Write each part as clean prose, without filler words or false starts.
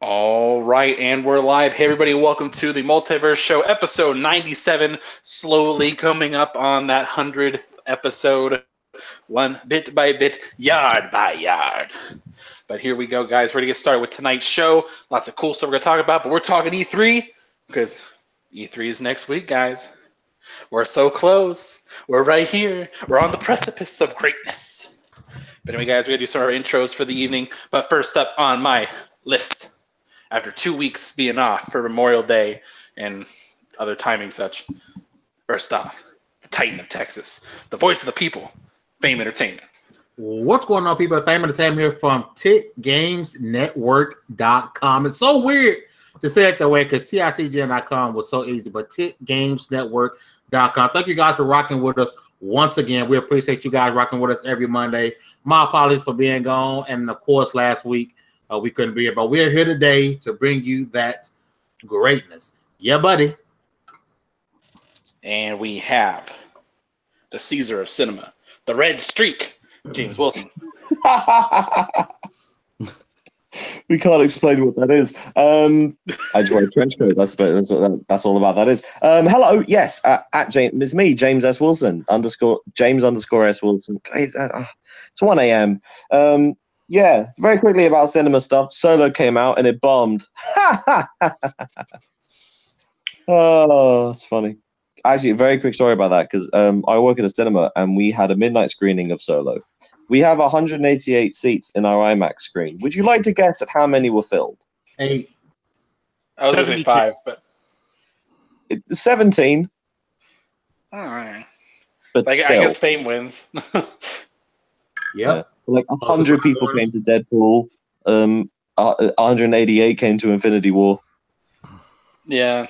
All right, and we're live. Hey, everybody, welcome to the Multiverse Show, episode 97, slowly coming up on that 100th episode, one bit by bit, yard by yard. But here we go, guys. We're going to get started with tonight's show. Lots of cool stuff we're going to talk about, but we're talking E3 because E3 is next week, guys. We're so close. We're right here. We're on the precipice of greatness. But anyway, guys, we're going to do some of our intros for the evening. But first up on my list, after 2 weeks being off for Memorial Day and other timing such, first off, the Titan of Texas, the voice of the people, Fame Entertainment. What's going on, people? Fame Entertainment here from TitGamesNetwork.com. It's so weird to say it that way because TICGN.com was so easy, but TitGamesNetwork.com. Thank you guys for rocking with us once again. We appreciate you guys rocking with us every Monday. My apologies for being gone, and of course, last week, we couldn't be here, but we're here today to bring you that greatness. Yeah, buddy. And we have the Caesar of cinema, the Red Streak, James Wilson. We can't explain what that is. I just wear a trench coat. That's all about that is. Hello, yes, at James. It's me, James S. Wilson James _S Wilson. It's 1 a.m. Yeah, very quickly about cinema stuff. Solo came out and it bombed. Oh, that's funny. Actually, a very quick story about that because I work at a cinema and we had a midnight screening of Solo. We have 188 seats in our IMAX screen. Would you like to guess at how many were filled? 8. I was going to say 5, but 17. All right. But I still. guess Fame wins. Yep. Like 100 people came to Deadpool. 188 came to Infinity War. Yeah.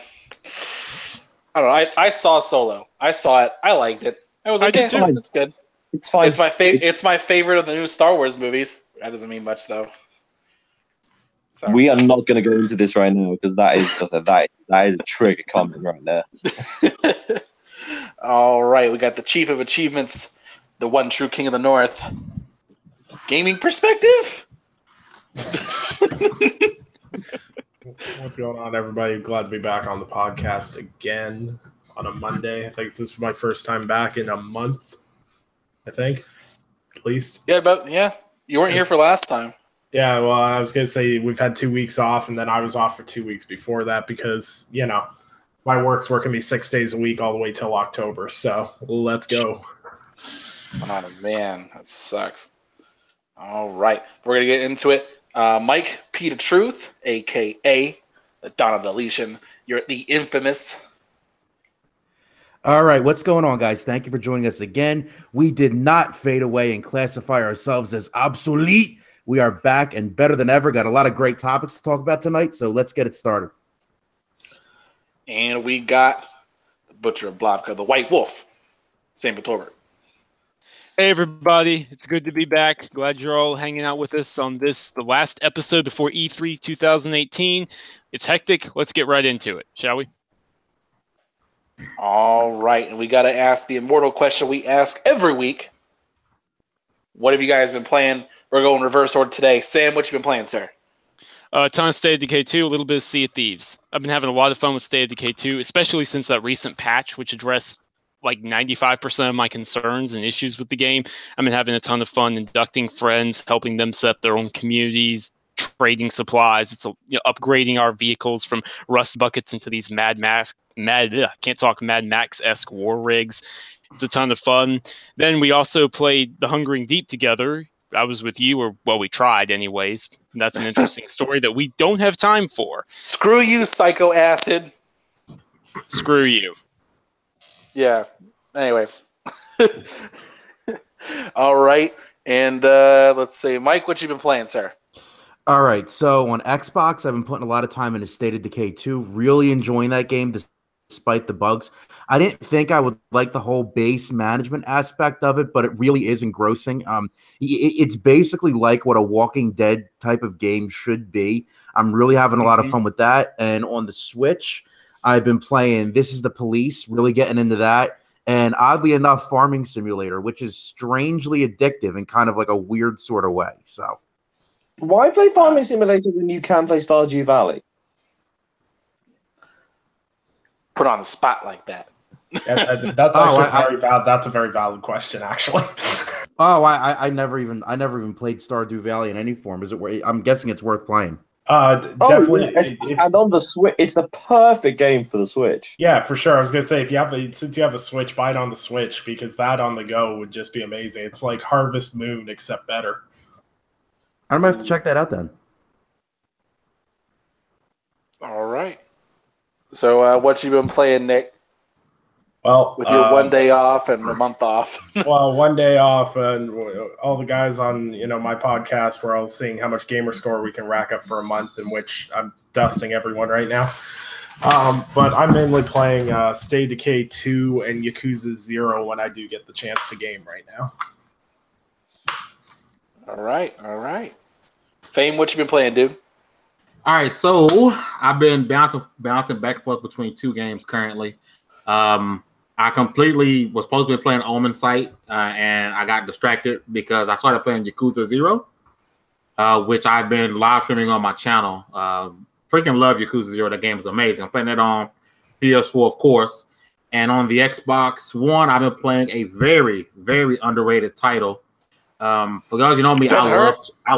I don't know. I saw Solo. I saw it. I liked it. I was like, It's fine. It's good. It's fine. It's my favorite of the new Star Wars movies. That doesn't mean much, though. Sorry. We are not going to go into this right now because that is that is a trigger comment right there. All right, we got the Chief of Achievements, the one true King of the North. Gaming perspective. What's going on, everybody? Glad to be back on the podcast again on a Monday. I think this is my first time back in a month. I think, at least. Yeah, but you weren't here for last time. Yeah, well, I was gonna say we've had 2 weeks off, and then I was off for 2 weeks before that because my work's working me 6 days a week all the way till October. So let's go. Oh man, that sucks. All right, we're gonna get into it. Mike P. the Truth, aka the Dawn of Deletion. You're the infamous. All right, what's going on, guys? Thank you for joining us again. We did not fade away and classify ourselves as obsolete. We are back and better than ever. Got a lot of great topics to talk about tonight, so let's get it started. And we got the Butcher of Blavka, the White Wolf, Sam Tolbert. Hey everybody, it's good to be back. Glad you're all hanging out with us on the last episode before E3 2018. It's hectic. Let's get right into it, shall we? All right, and we got to ask the immortal question we ask every week. What have you guys been playing? We're going reverse order today. Sam, what you been playing, sir? A ton of State of Decay 2, a little bit of Sea of Thieves. I've been having a lot of fun with State of Decay 2, especially since that recent patch, which addressed like 95% of my concerns and issues with the game. I've been having a ton of fun inducting friends, helping them set up their own communities, trading supplies. It's upgrading our vehicles from rust buckets into these Mad Max-esque war rigs. It's a ton of fun. Then we also played The Hungering Deep together. I was with you, or well, we tried anyways. That's an interesting story that we don't have time for. Screw you, Psycho Acid. Screw you. Yeah. Anyway. All right. And let's see. Mike, what you been playing, sir? All right, so on Xbox, I've been putting a lot of time into State of Decay 2. Really enjoying that game despite the bugs. I didn't think I would like the whole base management aspect of it, but it really is engrossing. It's basically like what a Walking Dead type of game should be. I'm really having a lot of fun with that. And on the Switch, I've been playing This Is the Police, really getting into that. And oddly enough, Farming Simulator, which is strangely addictive in kind of like a weird sort of way. So, Why play Farming Simulator when you can play Stardew Valley? Put on the spot like that. That's actually that's a very valid question, actually. Oh, I never even played Stardew Valley in any form. Is it? I'm guessing it's worth playing. Definitely. Yeah. And on the Switch, it's the perfect game for the Switch. Yeah, for sure. I was gonna say since you have a Switch, buy it on the Switch because that on the go would just be amazing. It's like Harvest Moon except better. I might have to check that out then. All right. So, what you been playing, Nick? Well, with your 1 day off and a month off. Well, 1 day off, and all the guys on my podcast, we're all seeing how much gamer score we can rack up for a month, in which I'm dusting everyone right now. But I'm mainly playing State of Decay 2 and Yakuza 0 when I do get the chance to game right now. All right. Fame, what you been playing, dude? All right, so I've been bouncing back and forth between two games currently. I completely was supposed to be playing Omen Sight, and I got distracted because I started playing Yakuza 0, which I've been live streaming on my channel. Freaking love Yakuza 0. That game is amazing. I'm playing it on PS4, of course, and on the Xbox One, I've been playing a very, very underrated title. For those you know me, I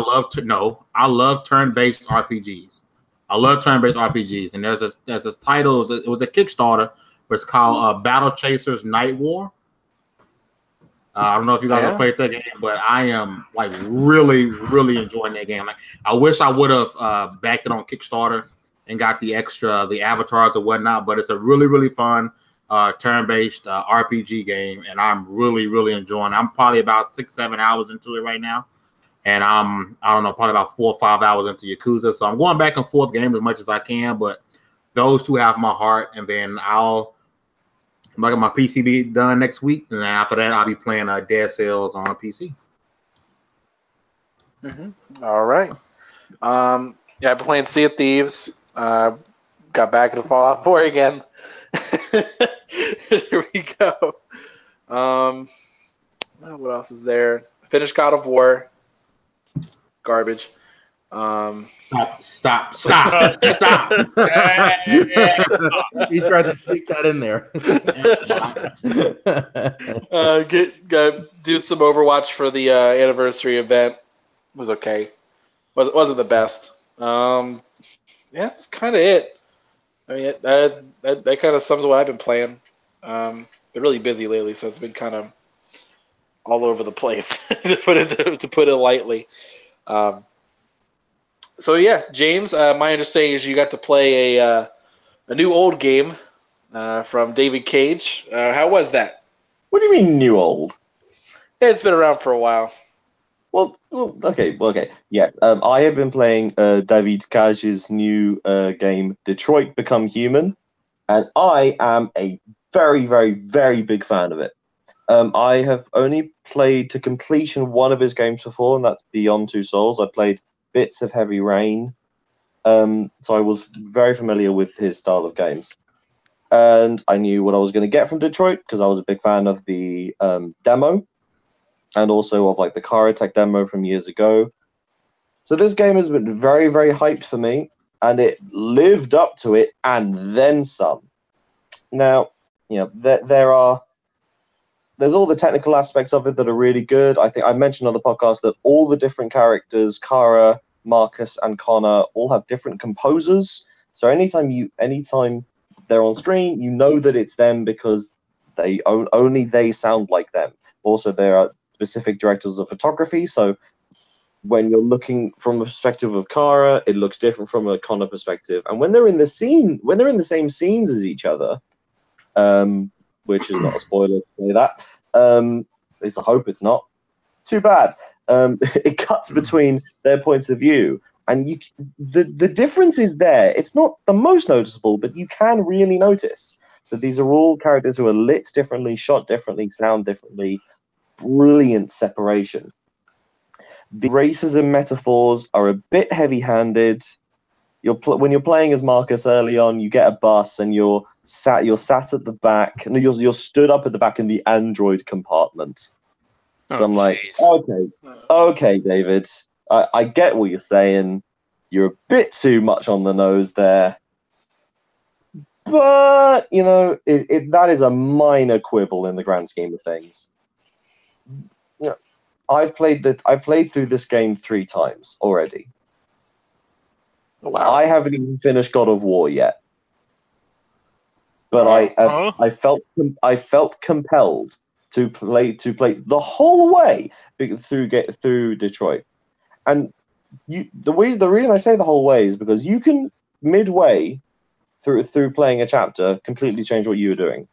love turn-based RPGs. I love turn-based RPGs, and there's this title. It was a Kickstarter. It's called Battle Chasers Night War. I don't know if you guys have played that game, but I am like really, really enjoying that game. Like, I wish I would have backed it on Kickstarter and got the avatars or whatnot. But it's a really, really fun turn-based RPG game, and I'm really, really enjoying it. I'm probably about 6-7 hours into it right now, and I don't know, probably about 4 or 5 hours into Yakuza. So I'm going back and forth game as much as I can, but those two have my heart, and then I'll get my PC be done next week, and then after that, I'll be playing Dead Cells on PC. Mm-hmm. All right. I've been playing Sea of Thieves. Got back into Fallout 4 again. Here we go. What else is there? Finished God of War. Garbage. Stop. He tried to sneak that in there. Do some Overwatch for the anniversary event. It was okay. Wasn't the best. That's kind of it. I mean, that kind of sums what I've been playing. Been really busy lately, so it's been kind of all over the place to put it lightly. So yeah, James, my understanding is you got to play a new old game from David Cage. How was that? What do you mean new old? It's been around for a while. Well, okay. Yes, I have been playing David Cage's new game, Detroit Become Human, and I am a very, very, very big fan of it. I have only played to completion one of his games before, and that's Beyond Two Souls. I played bits of Heavy Rain, so I was very familiar with his style of games, and I knew what I was going to get from Detroit because I was a big fan of the demo, and also of like the Car Attack demo from years ago. So this game has been very, very hyped for me, and it lived up to it and then some. Now, there's all the technical aspects of it that are really good. I think I mentioned on the podcast that all the different characters, Kara, Marcus, and Connor, all have different composers. So anytime they're on screen, you know that it's them because only they sound like them. Also, there are specific directors of photography. So when you're looking from a perspective of Kara, it looks different from a Connor perspective. And when they're in the same scenes as each other, which is not a spoiler to say that. At least I hope it's not. Too bad. It cuts between their points of view, and the difference is there. It's not the most noticeable, but you can really notice that these are all characters who are lit differently, shot differently, sound differently. Brilliant separation. The races and metaphors are a bit heavy-handed. When you're playing as Marcus early on, you get a bus and you're sat at the back. No, you're stood up at the back in the Android compartment. So I'm like, okay, David, I get what you're saying. You're a bit too much on the nose there. But, you know, that is a minor quibble in the grand scheme of things. You know, I've played through this game 3 times already. Wow. I haven't even finished God of War yet. But I felt compelled to play the whole way through Detroit. And the reason I say the whole way is because you can midway through playing a chapter completely change what you were doing,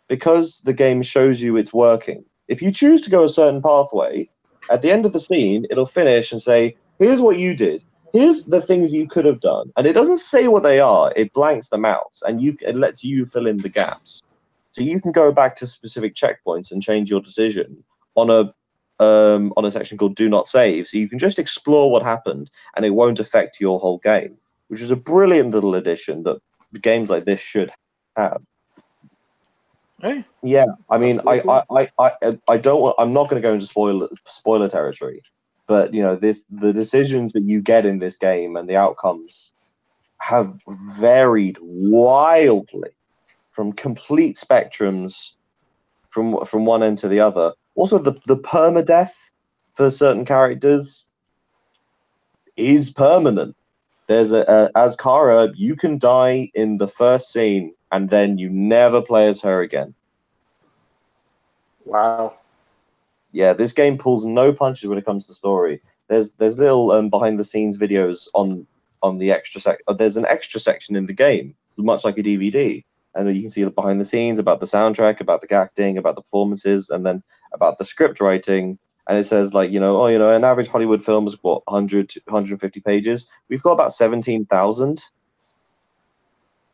because the game shows you it's working. If you choose to go a certain pathway, at the end of the scene, it'll finish and say, "Here's what you did. Here's the things you could have done," and it doesn't say what they are. It blanks them out, and it lets you fill in the gaps. So you can go back to specific checkpoints and change your decision on a section called "Do Not Save." So you can just explore what happened, and it won't affect your whole game, which is a brilliant little addition that games like this should have. Hey, yeah, I mean, really cool. I don't want. I'm not going to go into spoiler territory, but you know, the decisions that you get in this game and the outcomes have varied wildly from complete spectrums from one end to the other. Also, the permadeath for certain characters is permanent. There's as Kara, you can die in the first scene, and then you never play as her again. Wow. Yeah, this game pulls no punches when it comes to story. There's little behind the scenes videos on the extra there's an extra section in the game, much like a DVD, and you can see behind the scenes about the soundtrack, about the acting, about the performances, and then about the script writing. And it says, like, an average Hollywood film is 100 to 150 pages. We've got about 17,000.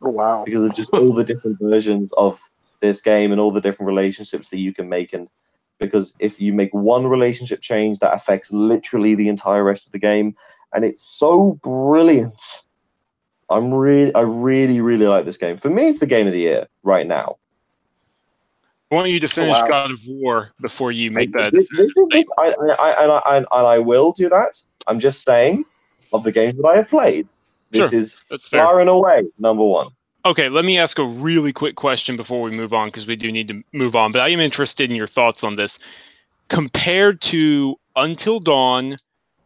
Oh, wow. Because of just all the different versions of this game and all the different relationships that you can make. And because if you make one relationship change, that affects literally the entire rest of the game. And it's so brilliant. I really, really like this game. For me, it's the game of the year right now. I want you to finish wow. God of War before you make that. I will do that. I'm just saying, of the games that I have played, this Sure, is that's fair. far and away number one. Okay, let me ask a really quick question before we move on, because we do need to move on. But I am interested in your thoughts on this. Compared to Until Dawn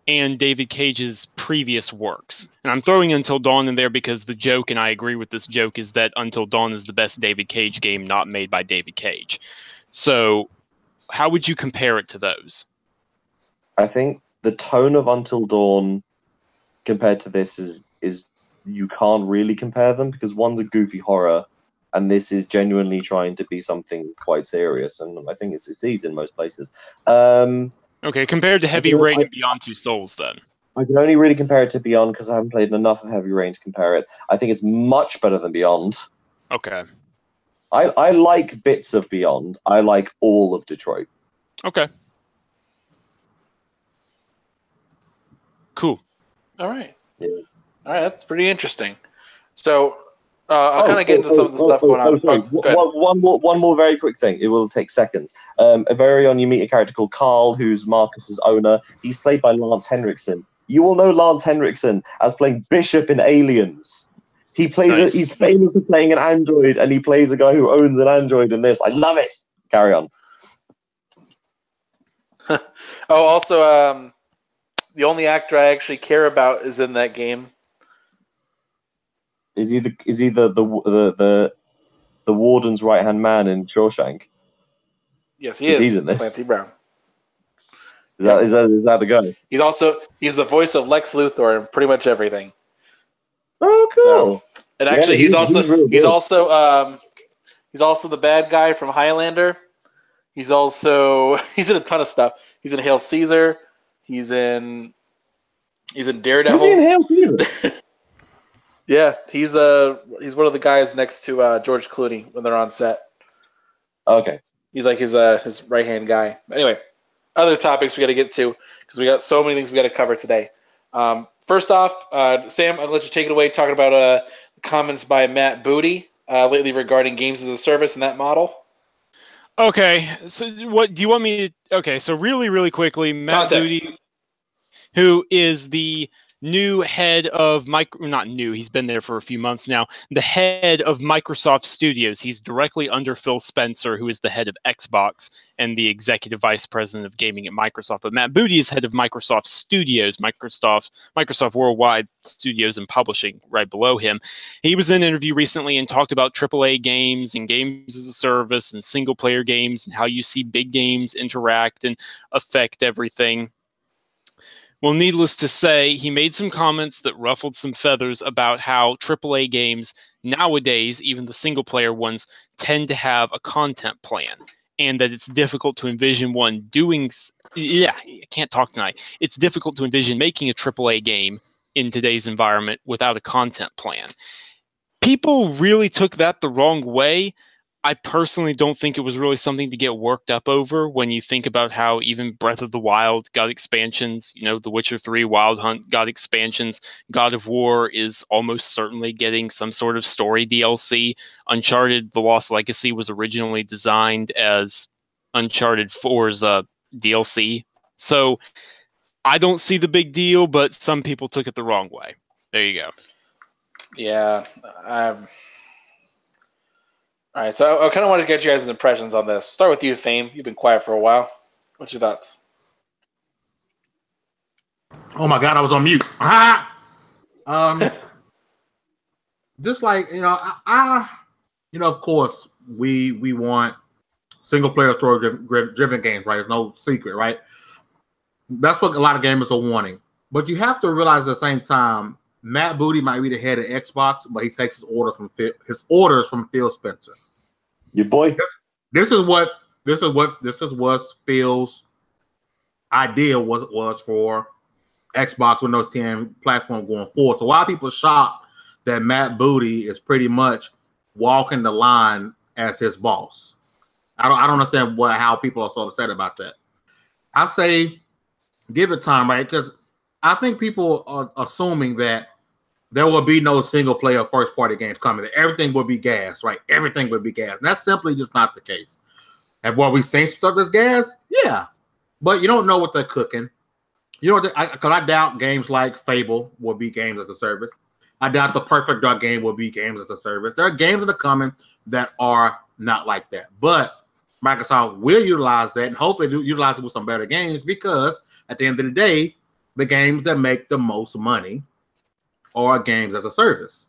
and David Cage's previous works, and I'm throwing Until Dawn in there because the joke, and I agree with this joke, is that Until Dawn is the best David Cage game not made by David Cage. So how would you compare it to those? I think the tone of Until Dawn compared to this is you can't really compare them, because one's a goofy horror and this is genuinely trying to be something quite serious, and I think it succeeds in most places. Okay, compared to Heavy Rain and Beyond Two Souls, then. I can only really compare it to Beyond because I haven't played enough of Heavy Rain to compare it. I think it's much better than Beyond. Okay. I like bits of Beyond. I like all of Detroit. Okay. Cool. All right. Yeah. All right, that's pretty interesting. So I'll kind of get into some of the stuff going on. Sorry. One more very quick thing. It will take seconds. Very on, you meet a character called Carl, who's Marcus's owner. He's played by Lance Henriksen. You will know Lance Henriksen as playing Bishop in Aliens. He plays Nice. he's famous for playing an android, and he plays a guy who owns an android in this. I love it. Carry on. Also, the only actor I actually care about is in that game. Is he the warden's right hand man in Shawshank? Yes, he is. He's in this. Clancy Brown. Is that the guy? He's the voice of Lex Luthor in pretty much everything. Oh, cool. So, and actually, Yeah, he's also the bad guy from Highlander. He's in a ton of stuff. He's in Hail Caesar. He's in Daredevil. Who's he in Hail Caesar? Yeah, he's one of the guys next to George Clooney when they're on set. Okay. He's like his right hand guy. Anyway, other topics we got to get to because we got so many things we got to cover today. First off, Sam, I'll let you take it away talking about comments by Matt Booty lately regarding games as a service and that model. Okay, so what do you want me to? Okay, so really quickly, Matt Context. Booty. who is the new head of not new, he's been there for a few months now, the head of Microsoft Studios. He's directly under Phil Spencer, who is the head of Xbox and the executive vice president of gaming at Microsoft. But Matt Booty is head of Microsoft Studios, Microsoft Worldwide Studios and Publishing, right below him. He was in an interview recently and talked about AAA games and games as a service and single player games and how you see big games interact and affect everything. Well, needless to say, he made some comments that ruffled some feathers about how AAA games nowadays, even the single-player ones, tend to have a content plan, and that it's difficult to envision one doing... Yeah, I can't talk tonight. It's difficult to envision making a AAA game in today's environment without a content plan. People really took that the wrong way. I personally don't think it was really something to get worked up over when you think about how even Breath of the Wild got expansions, The Witcher 3 Wild Hunt got expansions, God of War is almost certainly getting some sort of story DLC. Uncharted The Lost Legacy was originally designed as Uncharted 4's DLC. So I don't see the big deal, but some people took it the wrong way. There you go. Yeah. All right, so I kind of want to get you guys' impressions on this. Start with you, Fame. You've been quiet for a while. What's your thoughts? Oh my God, I was on mute. Just like of course we want single player story driven games, right? It's no secret, right? That's what a lot of gamers are wanting. But you have to realize at the same time, Matt Booty might be the head of Xbox, but he takes his orders from Phil Spencer. Your boy. This is what Phil's idea was for Xbox Windows 10 platform going forward. So why are people shocked that Matt Booty is pretty much walking the line as his boss? I don't understand how people are so upset about that. I say give it time, right? Because I think people are assuming that there will be no single player first party games coming. Everything will be GaaS, right? Everything will be GaaS. And that's simply just not the case. And what we seen stuff as GaaS, yeah, but you don't know what they're cooking. Because I doubt games like Fable will be games as a service. I doubt the Perfect Dark game will be games as a service. There are games that are coming that are not like that, but Microsoft will utilize that and hopefully utilize it with some better games, because at the end of the day, the games that make the most money are games as a service.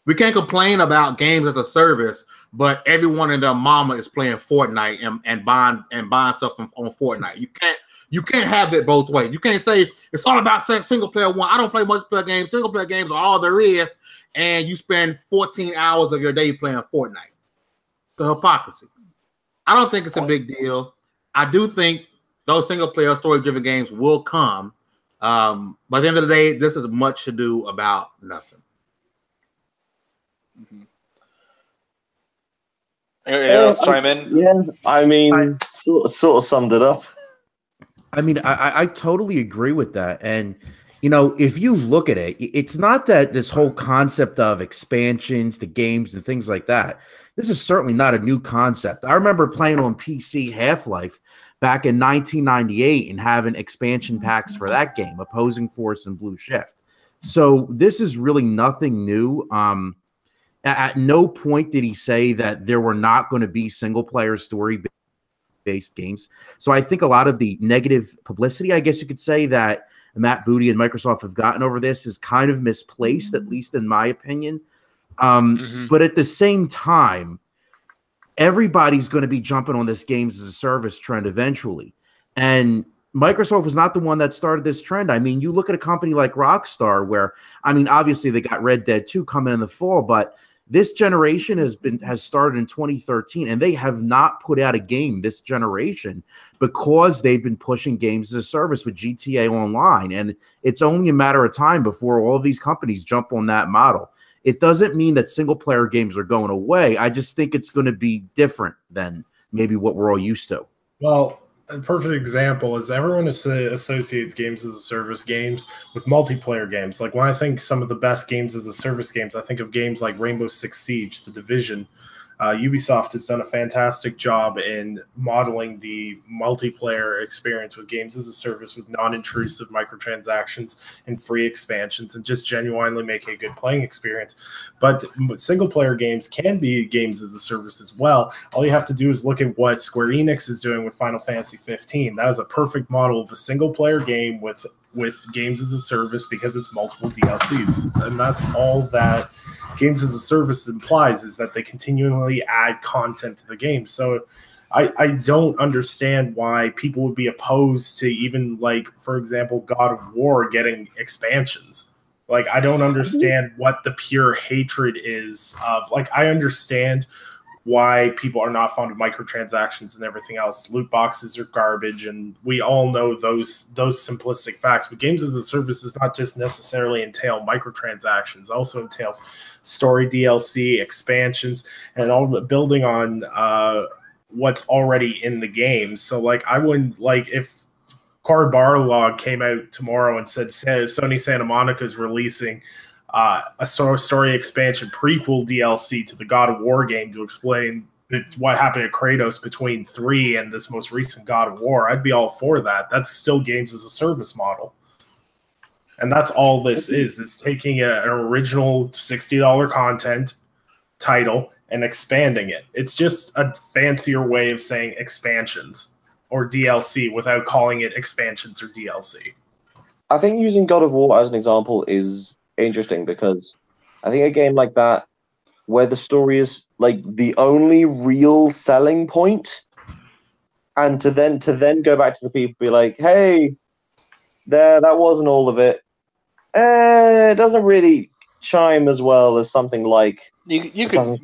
We can't complain about games as a service, but everyone and their mama is playing Fortnite and buying stuff on Fortnite. You can't have it both ways. You can't say it's all about single player one. I don't play multiplayer games. Single player games are all there is, and you spend 14 hours of your day playing Fortnite. The hypocrisy. I don't think it's a big deal. I do think those single player story driven games will come. But at the end of the day, this is much to do about nothing. Mm-hmm. Anyone else chime in? Yeah, I mean, sort of summed it up. I mean, I totally agree with that. And, if you look at it, it's not that this whole concept of expansions to games and things like that, this is certainly not a new concept. I remember playing on PC Half-Life back in 1998 and having expansion packs for that game, Opposing Force and Blue Shift. So this is really nothing new. At no point did he say that there were not going to be single-player story-based games. So I think a lot of the negative publicity, I guess you could say, that Matt Booty and Microsoft have gotten over this is kind of misplaced, at least in my opinion. But at the same time, everybody's going to be jumping on this games as a service trend eventually. And Microsoft was not the one that started this trend. I mean, you look at a company like Rockstar where, obviously they got Red Dead 2 coming in the fall, but this generation has started in 2013 and they have not put out a game this generation because they've been pushing games as a service with GTA Online. And it's only a matter of time before all of these companies jump on that model. It doesn't mean that single-player games are going away. I just think it's going to be different than maybe what we're all used to. Well, a perfect example is everyone associates games as a service games with multiplayer games. Like when I think some of the best games as a service games, I think of games like Rainbow Six Siege, The Division, Ubisoft has done a fantastic job in modeling the multiplayer experience with games as a service with non-intrusive microtransactions and free expansions and just genuinely making a good playing experience. But single-player games can be games as a service as well. All you have to do is look at what Square Enix is doing with Final Fantasy 15. That is a perfect model of a single-player game with games as a service because it's multiple DLCs. And that's all that games as a service implies, is that they continually add content to the game. So I don't understand why people would be opposed to even, like, for example, God of War getting expansions. Like, I don't understand what the pure hatred is of. Like, I understand why people are not fond of microtransactions and everything else. Loot boxes are garbage, and we all know those simplistic facts. But games as a service does not just necessarily entail microtransactions. It also entails story DLC, expansions, and all building on what's already in the game. So, like, I wouldn't, like, if Cory Barlog came out tomorrow and said Sony Santa Monica is releasing a story expansion prequel DLC to the God of War game to explain what happened to Kratos between 3 and this most recent God of War, I'd be all for that. That's still games as a service model. And that's all this is taking an original $60 content title and expanding it. It's just a fancier way of saying expansions or DLC without calling it expansions or DLC. I think using God of War as an example is interesting because I think a game like that, where the story is like the only real selling point, and to then go back to the people, be like, "Hey, that wasn't all of it." It doesn't really chime as well as something like Assassin's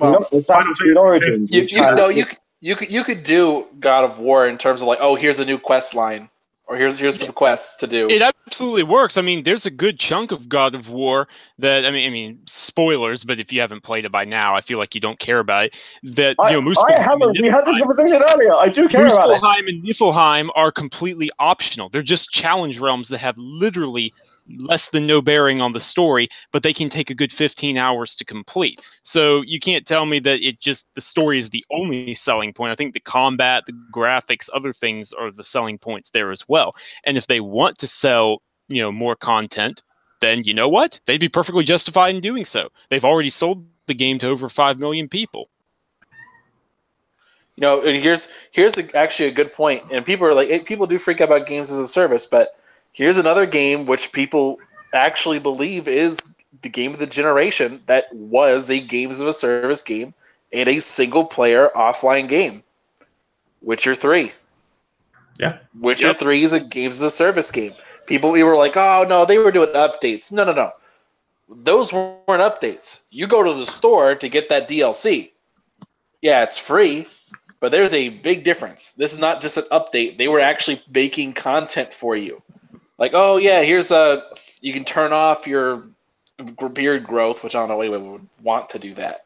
Creed Origins. You could do God of War in terms of like, oh, here's a new quest line. Or here's some quests to do. It absolutely works. I mean, there's a good chunk of God of War that I mean, spoilers. But if you haven't played it by now, I feel like you don't care about it. That I haven't. We had this conversation earlier. I do care about it. Muspelheim and Niflheim are completely optional. They're just challenge realms that have literally less than no bearing on the story, but they can take a good 15 hours to complete. So you can't tell me that the story is the only selling point. I think the combat, the graphics, other things are the selling points there as well. And if they want to sell, more content, then you know what? They'd be perfectly justified in doing so. They've already sold the game to over 5 million people. And here's actually a good point. And people are like, people do freak out about games as a service, but here's another game which people actually believe is the game of the generation that was a games of a service game and a single-player offline game. Witcher 3. Yeah. Witcher 3 is a games of a service game. We were like, oh, no, they were doing updates. No. Those weren't updates. You go to the store to get that DLC. Yeah, it's free, but there's a big difference. This is not just an update. They were actually making content for you. Like, oh, yeah, you can turn off your beard growth, which I don't know anyone would want to do that.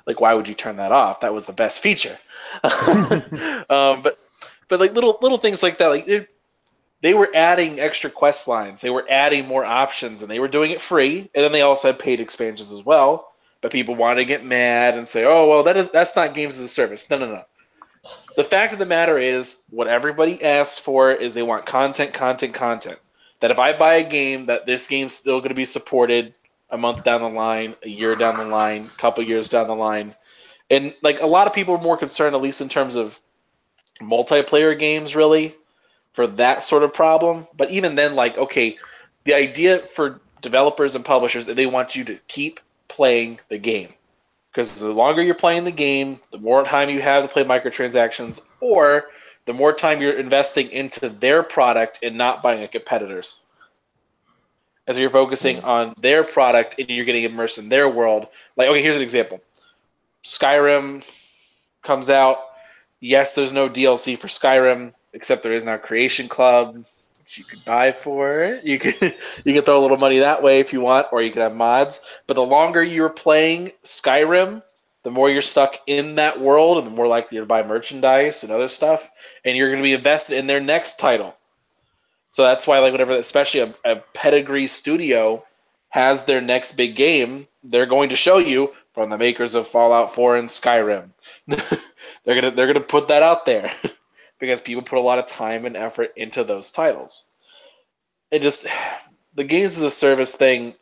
Like, why would you turn that off? That was the best feature. But like little things like that, like they were adding extra quest lines. They were adding more options, and they were doing it free. And then they also had paid expansions as well. But people wanted to get mad and say, oh, well, that's not games as a service. No. The fact of the matter is, what everybody asks for is they want content. That if I buy a game, that this game's still going to be supported a month down the line, a year down the line, a couple years down the line. And like a lot of people are more concerned, at least in terms of multiplayer games, really, for that sort of problem. But even then, like, okay, the idea for developers and publishers is they want you to keep playing the game. Because the longer you're playing the game, the more time you have to play microtransactions, or the more time you're investing into their product and not buying a competitor's. As you're focusing on their product and you're getting immersed in their world. Like, okay, here's an example. Skyrim comes out. Yes, there's no DLC for Skyrim, except there is now Creation Club, which you could buy for it. You can throw a little money that way if you want, or you can have mods. But the longer you're playing Skyrim, the more you're stuck in that world, and the more likely you're to buy merchandise and other stuff, and you're going to be invested in their next title. So that's why, like, whenever, especially a pedigree studio has their next big game, they're going to show you from the makers of Fallout 4 and Skyrim. they're gonna put that out there because people put a lot of time and effort into those titles. It just the games as a service thing.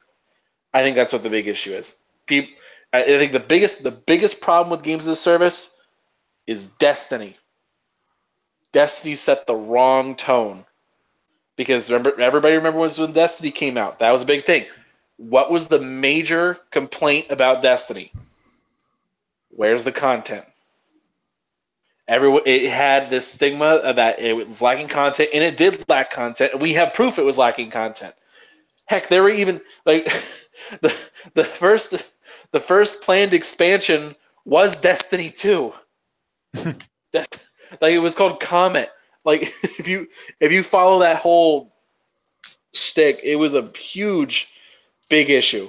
I think that's what the big issue is. I think the biggest problem with games as a service is Destiny. Destiny set the wrong tone because everybody remembers when Destiny came out. That was a big thing. What was the major complaint about Destiny? Where's the content? It had this stigma that it was lacking content, and it did lack content. We have proof it was lacking content. Heck, there were even like the first planned expansion was Destiny 2. Like it was called Comet. Like if you follow that whole shtick, it was a huge, big issue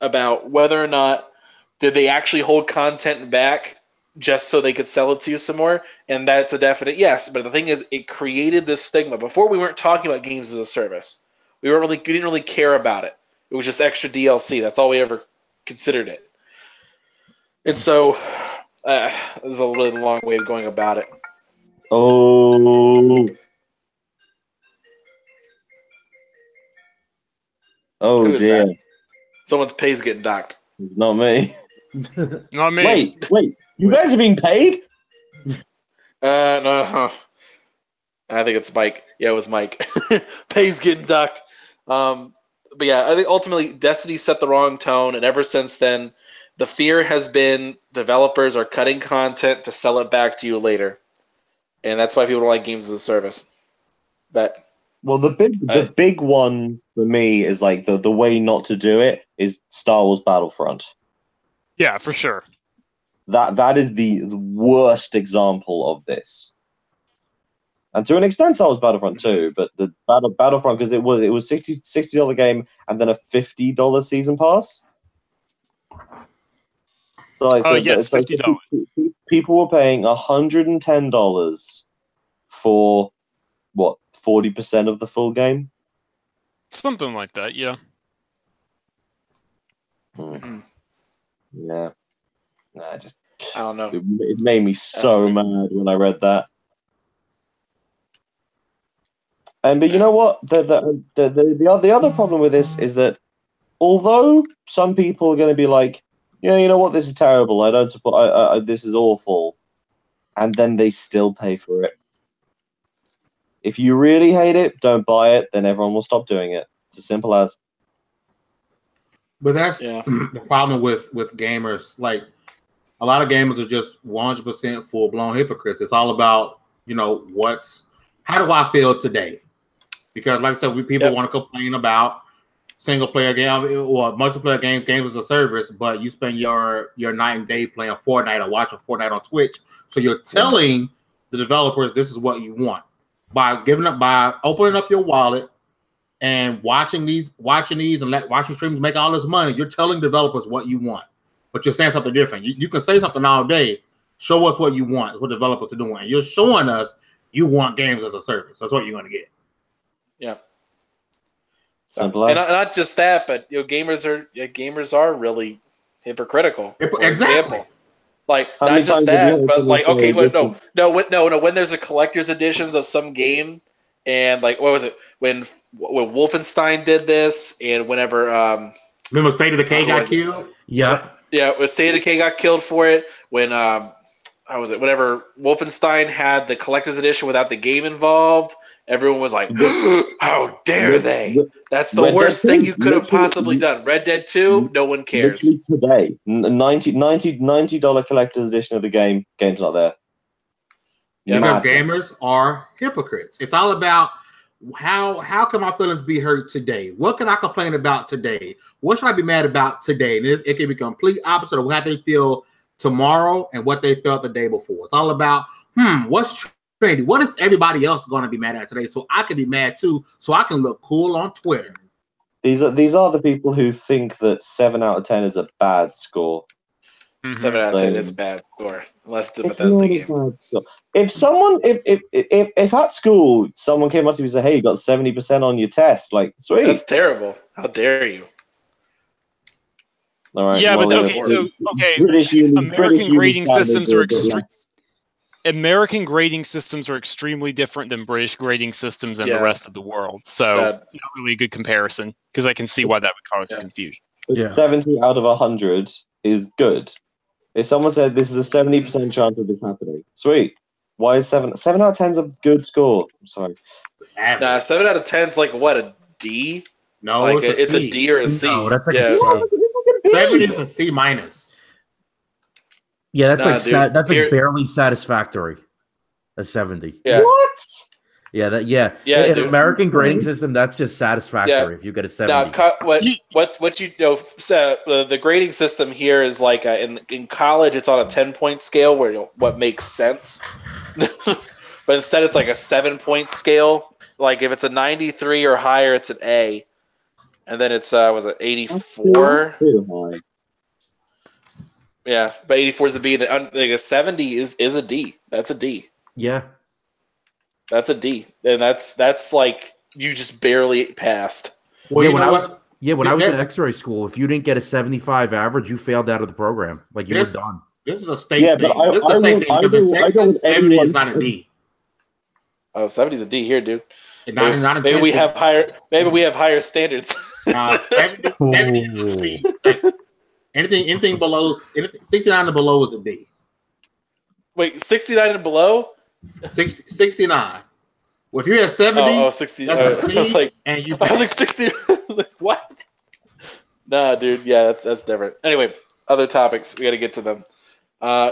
about whether or not did they actually hold content back just so they could sell it to you some more, and that's a definite yes. But the thing is, it created this stigma. Before we weren't talking about games as a service. We didn't really care about it. It was just extra DLC. That's all we ever considered it. And so, this is a really long way of going about it. Oh Who is dear. that? Someone's pay's getting docked. It's not me. Not me. Wait. You guys are being paid? No. I think it's Mike. Yeah, it was Mike. Pay's getting docked. But yeah, I think ultimately Destiny set the wrong tone, and ever since then, the fear has been developers are cutting content to sell it back to you later, and that's why people don't like games as a service. But Well, the big one for me is like the way not to do it is Star Wars Battlefront. Yeah, for sure. That is the worst example of this. And to an extent, Star Wars Battlefront too, but the Battlefront because it was $60 game and then a $50 season pass. So like, yes, $50. People were paying $110 for what 40% of the full game. Something like that, yeah. Yeah, I don't know. It made me so mad when I read that. But you know what? The other problem with this is that although some people are going to be like, yeah, you know what, this is terrible. I don't support. This is awful, and then they still pay for it. If you really hate it, don't buy it. Then everyone will stop doing it. It's as simple as. But that's the problem with gamers. Like a lot of gamers are just 100% full blown hypocrites. It's all about how do I feel today? Because like I said, people want to complain about single player game or multiplayer games as a service, but you spend your night and day playing Fortnite or watching Fortnite on Twitch. So you're telling the developers this is what you want by opening up your wallet and watching these and watching streams make all this money. You're telling developers what you want, but you're saying something different. You can say something all day. Show us what you want, what developers are doing. You're showing us you want games as a service. That's what you're going to get. Yeah. Simple. And not just that, but gamers are really hypocritical. For exactly. Example. Like not just that, but like okay, no. When there's a collector's editions of some game, and like what was it when Wolfenstein did this, and whenever remember State of Decay got killed? Yeah. Yeah, when State of Decay got killed for it, when how was it? Whenever Wolfenstein had the collector's edition without the game involved, everyone was like, how dare they? That's the worst thing you could have possibly done. Red Dead 2, no one cares. Literally today, $90 collector's edition of the game. Game's not there. Because gamers are hypocrites. It's all about how can my feelings be hurt today? What can I complain about today? What should I be mad about today? And it can be complete opposite of how they feel tomorrow and what they felt the day before. It's all about, what's trendy? What is everybody else going to be mad at today? So I can be mad too, so I can look cool on Twitter. These are the people who think that 7 out of 10 is a bad score. 7 out of 10 is a bad score, unless it's a It's Bethesda not game. a bad score. If at school someone came up to me and said, "Hey, you got 70% on your test," like, sweet. That's terrible. How dare you? All right. Yeah, well, but okay. British uni, American British uni grading standards systems are a bit less. American grading systems are extremely different than British grading systems and the Yeah. rest of the world. So, not really a good comparison because I can see why that would cause confusion. Yeah. 70 out of 100 is good. If someone said this is a 70% chance of this happening, sweet. Why is 7 out of 10 is a good score? I'm sorry. Nah, 7 out of 10 is like what, a D? No, Like it's a D or a C. No, that's like yeah. a C. 7 is a C minus. Yeah, that's Nah, dude, like barely satisfactory. A 70. Yeah. What? Yeah, Yeah, in dude. American grading system, that's just satisfactory if you get a 70. Now, what you know? The grading system here is like in college, it's on a 10-point scale where what makes sense, but instead it's like a 7-point scale. Like if it's a 93 or higher, it's an A, and then it's was it 84? Still high. Yeah, but 84 is a B. Like a 70 is a D. That's a D. Yeah. That's a D, and that's like you just barely passed. Well, yeah, when I was in X-ray school, if you didn't get a 75 average, you failed out of the program. Like you were done. This is a state Yeah, thing. but This is a state thing. Because in Texas, 70 is not a D. Oh, 70 is a D here, dude. Maybe we have higher. Maybe we have higher standards. 70 is a C. Anything below 69 and below is a D. Wait, 69 and below? 69. Well, if you're at 70, 60. that's a C, I was like, and you. I was like 60. Like, what? Nah, dude. Yeah, that's different. Anyway, other topics. We got to get to them.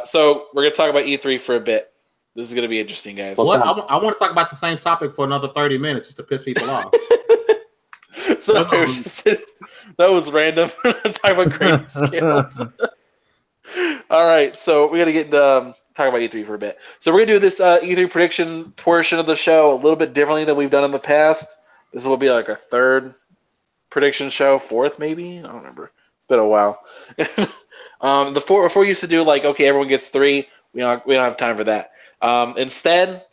So we're gonna talk about E3 for a bit. This is gonna be interesting, guys. Well, I want to talk about the same topic for another 30 minutes just to piss people off. So that was random. Talking about grading scales. All right, so we got to get into talk about E3 for a bit. So we're gonna do this E3 prediction portion of the show a little bit differently than we've done in the past. This will be like a third prediction show, fourth maybe. I don't remember. It's been a while. Before we used to do like, okay, everyone gets 3. We don't have time for that. Instead,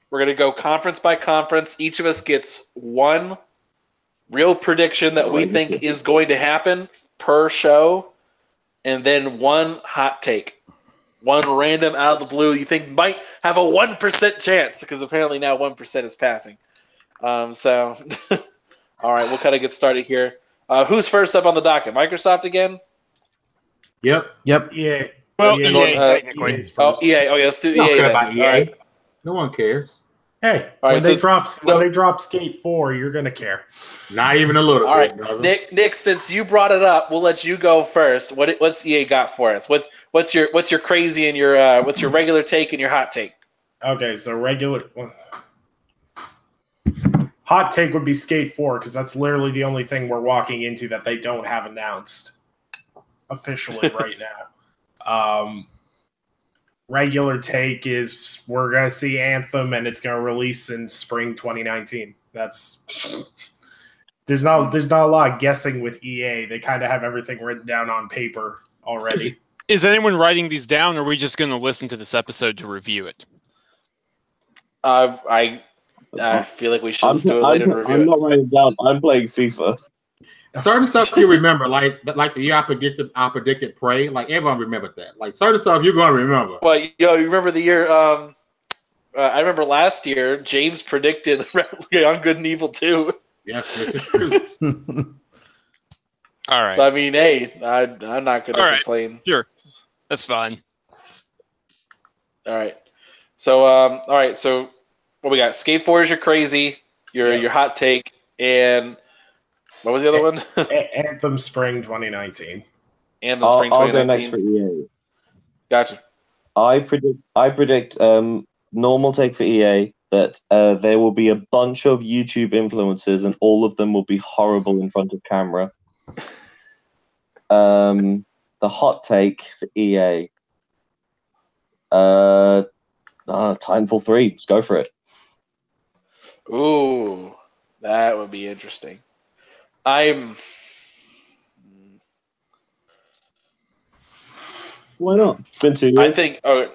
we're gonna go conference by conference. Each of us gets one real prediction that we think is going to happen per show, and then one hot take, one random out of the blue you think might have a 1% chance, because apparently now 1% is passing. So, all right, we'll kind of get started here. Who's first up on the docket? Microsoft again? Yep. Yeah. Well, EA, EA, technically. EA. Oh, yeah, let's do You don't EA. care then. about EA. All right. No one cares. Hey, All right, when they drop Skate 4, you're gonna care. Not even a little. All right, bit, brother. Nick. Since you brought it up, we'll let you go first. What's EA got for us? What's your crazy and your what's your regular take and your hot take? Okay, so regular hot take would be Skate 4 because that's literally the only thing we're walking into that they don't have announced officially right now. Regular take is we're gonna see Anthem and it's gonna release in spring 2019. There's not a lot of guessing with EA. They kind of have everything written down on paper already. Is anyone writing these down, or are we just going to listen to this episode to review it? I feel like we should just do it later to review I'm it. not writing it down. I'm playing FIFA. Certain stuff you remember, like the year I predicted Prey. Like everyone remembered that. Like certain stuff you're gonna remember. Well, you remember the year? I remember last year James predicted on Good and Evil 2. Yes, this is true. All right. So I mean, hey, I'm not gonna complain. Sure, that's fine. All right. So all right. So what we got? Skate 4 is your crazy, your hot take, and what was the other one? Anthem Spring 2019. Anthem Spring 2019. I'll go next for EA. Gotcha. I predict normal take for EA that there will be a bunch of YouTube influencers and all of them will be horrible in front of camera. The hot take for EA. Titanfall 3. Let's go for it. Ooh, that would be interesting. Why not? It's been 2 years. I think. Oh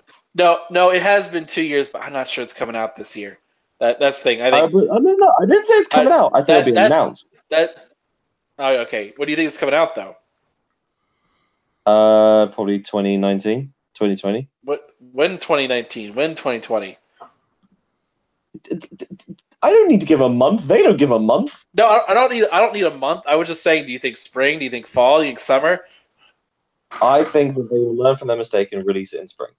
no, it has been 2 years, but I'm not sure it's coming out this year. That's the thing. I think. No. I didn't say it's coming out. I said it'll be announced. Oh, okay. What do you think is coming out though? Probably 2019, 2020. When 2019? When 2020? I don't need to give a month. They don't give a month. No, I don't need a month. I was just saying, do you think spring? Do you think fall? Do you think summer? I think that they will learn from their mistake and release it in spring.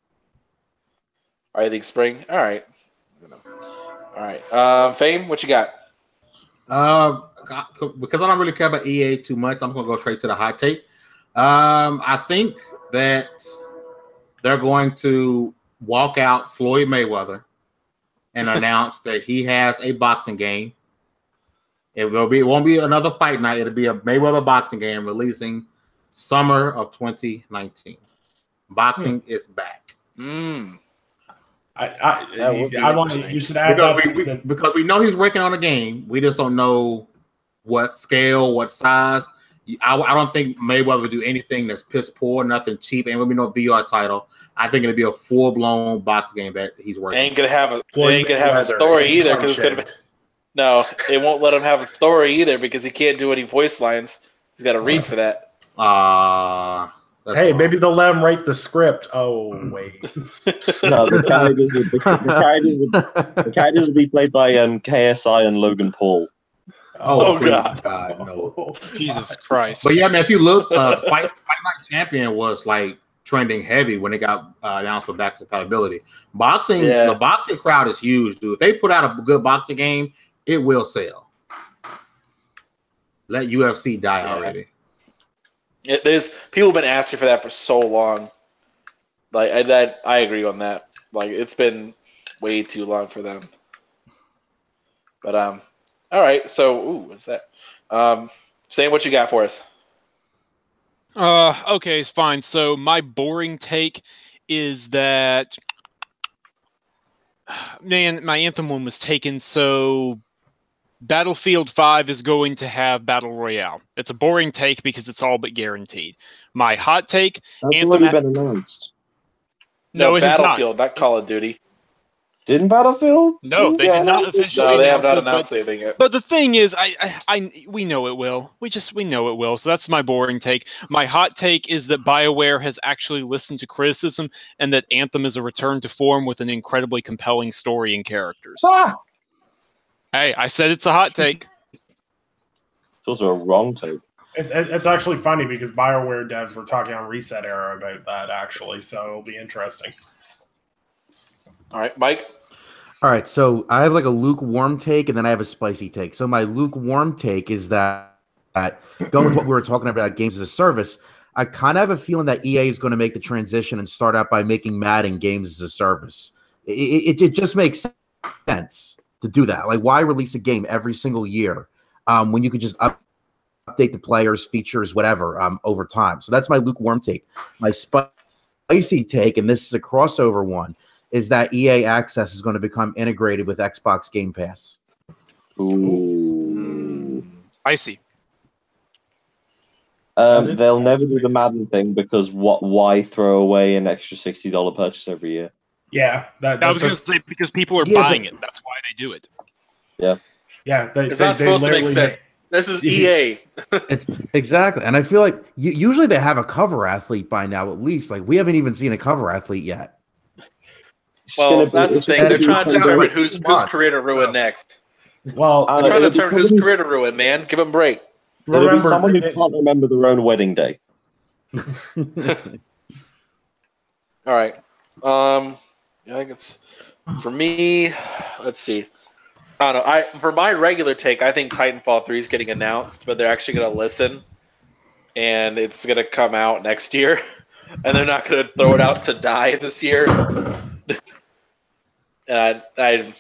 I think spring. All right. Fame, what you got? Because I don't really care about EA too much, I'm gonna go straight to the hot take. I think that they're going to walk out Floyd Mayweather and announce that he has a boxing game. It won't be another fight night. It'll be a Mayweather boxing game releasing summer of 2019. Boxing is back. I want to. You should add that because we know he's working on a game. We just don't know what scale, what size. I don't think Mayweather would do anything that's piss poor, nothing cheap, and we know VR title. I think it'll be a full blown boxing game that he's working. Ain't gonna have a story either because it's gonna be. No, they won't let him have a story either because he can't do any voice lines. He's got to read for that. Hey, maybe they'll let him write the script. Oh, wait. No, the characters will be played by KSI and Logan Paul. Oh God, no. Jesus Christ. But yeah, man, if you look, Fight Night Champion was like trending heavy when it got announced for back compatibility. Boxing, the boxing crowd is huge, dude. If they put out a good boxing game, it will sell. Let UFC die already. There's people have been asking for that for so long. Like I agree on that. Like it's been way too long for them. But all right. So what's that? Sam, what you got for us? Okay, fine. So my boring take is that man, my Anthem one was taken, so Battlefield 5 is going to have Battle Royale. It's a boring take because it's all but guaranteed. My hot take... That's already been announced. No, Battlefield, not Call of Duty. Didn't Battlefield? No, they did not officially. No, they have not announced anything yet. But the thing is, we know it will. We know it will. So that's my boring take. My hot take is that BioWare has actually listened to criticism and that Anthem is a return to form with an incredibly compelling story and characters. Ah! Hey, I said it's a hot take. It's also a wrong take. It's actually funny because BioWare devs were talking on Reset Era about that, actually, so it'll be interesting. All right, Mike? All right, so I have like a lukewarm take and then I have a spicy take. So my lukewarm take is that going with what we were talking about, games as a service, I kind of have a feeling that EA is going to make the transition and start out by making Madden games as a service. It just makes sense to do that. Like, why release a game every single year when you could just update the players, features, whatever, over time? So that's my lukewarm take. My spicy take, and this is a crossover one, is that EA Access is going to become integrated with Xbox Game Pass. Ooh. Spicy. They'll never do the Madden thing because why throw away an extra $60 purchase every year? Yeah, I was going to say because people are buying it. That's why they do it. Yeah. Yeah, it's not supposed to make sense. This is EA. It's exactly, and I feel like usually they have a cover athlete by now. At least, like we haven't even seen a cover athlete yet. Well, that's the thing. They're trying to determine whose career to ruin next. Well, they're trying to determine whose career to ruin. Man, give them a break. Remember, someone who can't remember their own wedding day. All right. I think it's for me. Let's see. I don't know. For my regular take, I think Titanfall 3 is getting announced, but they're actually going to listen, and it's going to come out next year, and they're not going to throw it out to die this year. And I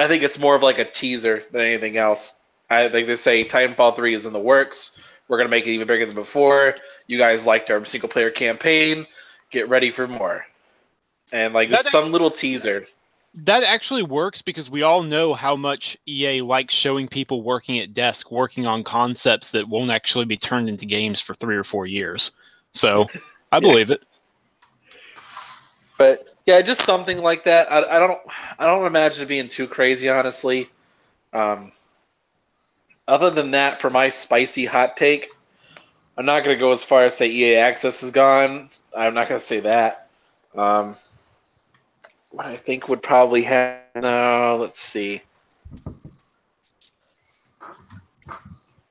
think it's more of like a teaser than anything else. I think they say Titanfall 3 is in the works. We're going to make it even bigger than before. You guys liked our single-player campaign. Get ready for more. And like just some little teaser. That actually works because we all know how much EA likes showing people working at desk, working on concepts that won't actually be turned into games for 3 or 4 years. So I believe it. But yeah, just something like that. I don't imagine it being too crazy, honestly. Other than that, for my spicy hot take, I'm not going to go as far as say EA Access is gone. I'm not going to say that. What I think would probably happen. Let's see.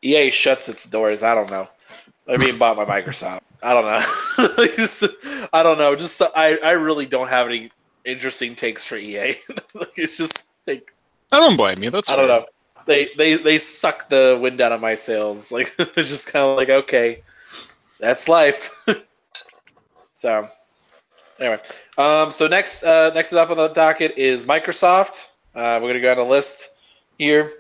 EA shuts its doors. I don't know. They're being bought by Microsoft. I don't know. I don't know. Just I really don't have any interesting takes for EA. It's just like I don't blame you. That's I don't know. They suck the wind out of my sails. Like it's just kind of like okay, that's life. So anyway, so next up on the docket is Microsoft. We're gonna go on the list here.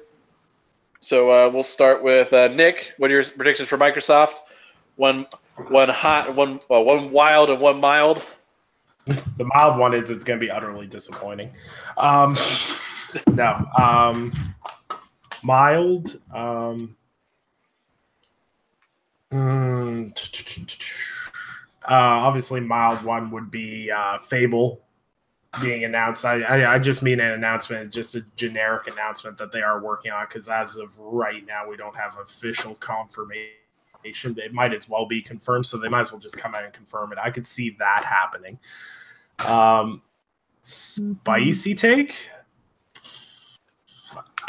So we'll start with Nick. What are your predictions for Microsoft? One hot, one wild, and one mild. The mild one is it's going to be utterly disappointing. No. Mild. Obviously, mild one would be Fable being announced. I just mean an announcement, just a generic announcement that they are working on, because as of right now, we don't have official confirmation. It might as well be confirmed, so they might as well just come out and confirm it. I could see that happening. Spicy take?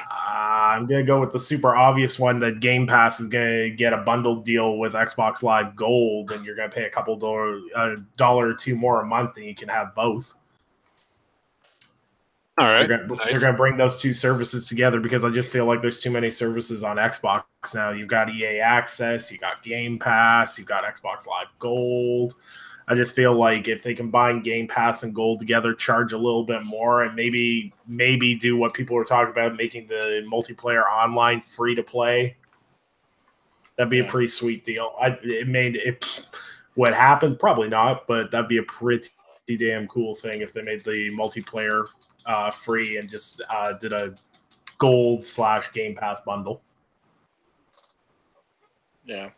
I'm going to go with the super obvious one that Game Pass is going to get a bundled deal with Xbox Live Gold, and you're going to pay a dollar or two more a month, and you can have both. All right. They're going to bring those two services together, because I just feel like there's too many services on Xbox now. You've got EA Access, you got Game Pass, you've got Xbox Live Gold. I just feel like if they combine Game Pass and Gold together, charge a little bit more, and maybe do what people were talking about, making the multiplayer online free to play. That'd be a pretty sweet deal. It would happen, probably not, but that'd be a pretty damn cool thing if they made the multiplayer free and just did a Gold/Game Pass bundle. Yeah.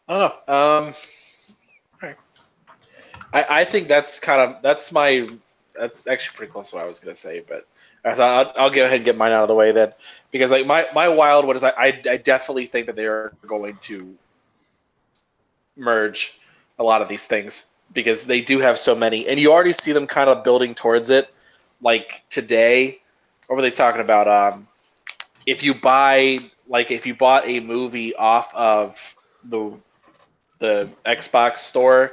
I don't know. All right. I think that's actually pretty close to what I was gonna say, but I'll go ahead and get mine out of the way then, because like my wild one is I definitely think that they are going to merge a lot of these things, because they do have so many, and you already see them kind of building towards it. Like today, what were they talking about? If you bought a movie off of the Xbox store,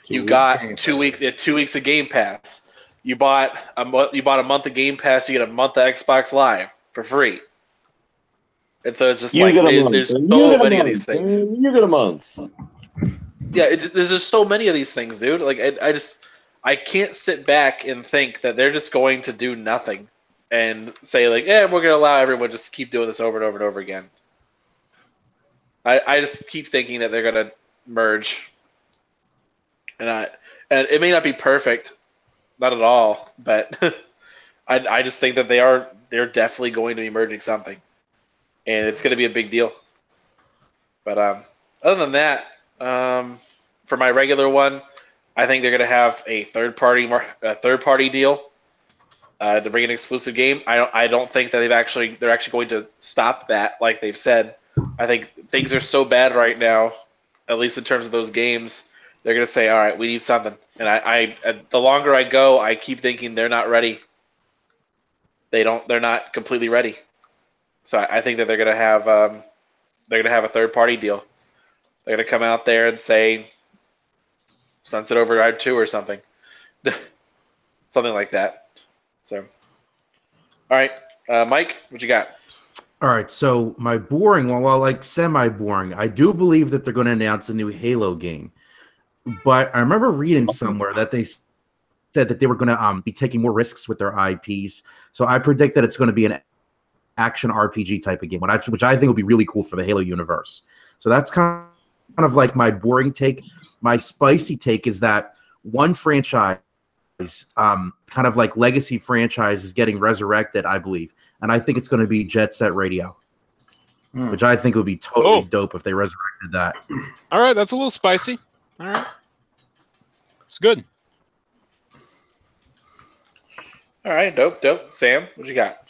you got 2 weeks. 2 weeks of Game Pass. You bought a month of Game Pass, you get a month of Xbox Live for free. And so it's just there's so many of these things. You get a month. Yeah, there's just so many of these things, dude. Like I can't sit back and think that they're just going to do nothing and say like, we're going to allow everyone to just keep doing this over and over and over again. I just keep thinking that they're going to merge, and it may not be perfect, not at all, but I just think that they're definitely going to be merging something, and it's going to be a big deal. But other than that, for my regular one, I think they're going to have a third party deal to bring an exclusive game. I don't think that they're actually going to stop that like they've said. I think things are so bad right now, at least in terms of those games. They're going to say, all right, we need something. And the longer I go, I keep thinking they're not ready. They're not completely ready. So I think that they're going to have a third party deal. They're going to come out there and say Sunset Overdrive 2 or something. Something like that. So, all right. Mike, what you got? All right, so my boring one, well, like semi-boring, I do believe that they're going to announce a new Halo game. But I remember reading somewhere that they said that they were going to be taking more risks with their IPs. So I predict that it's going to be an action RPG type of game, which I think will be really cool for the Halo universe. So that's kind of like my boring take. My spicy take is that one franchise, kind of like legacy franchise, is getting resurrected, I believe. And I think it's going to be Jet Set Radio, which I think would be totally dope if they resurrected that. All right, that's a little spicy. All right. It's good. All right, dope. Sam, what you got?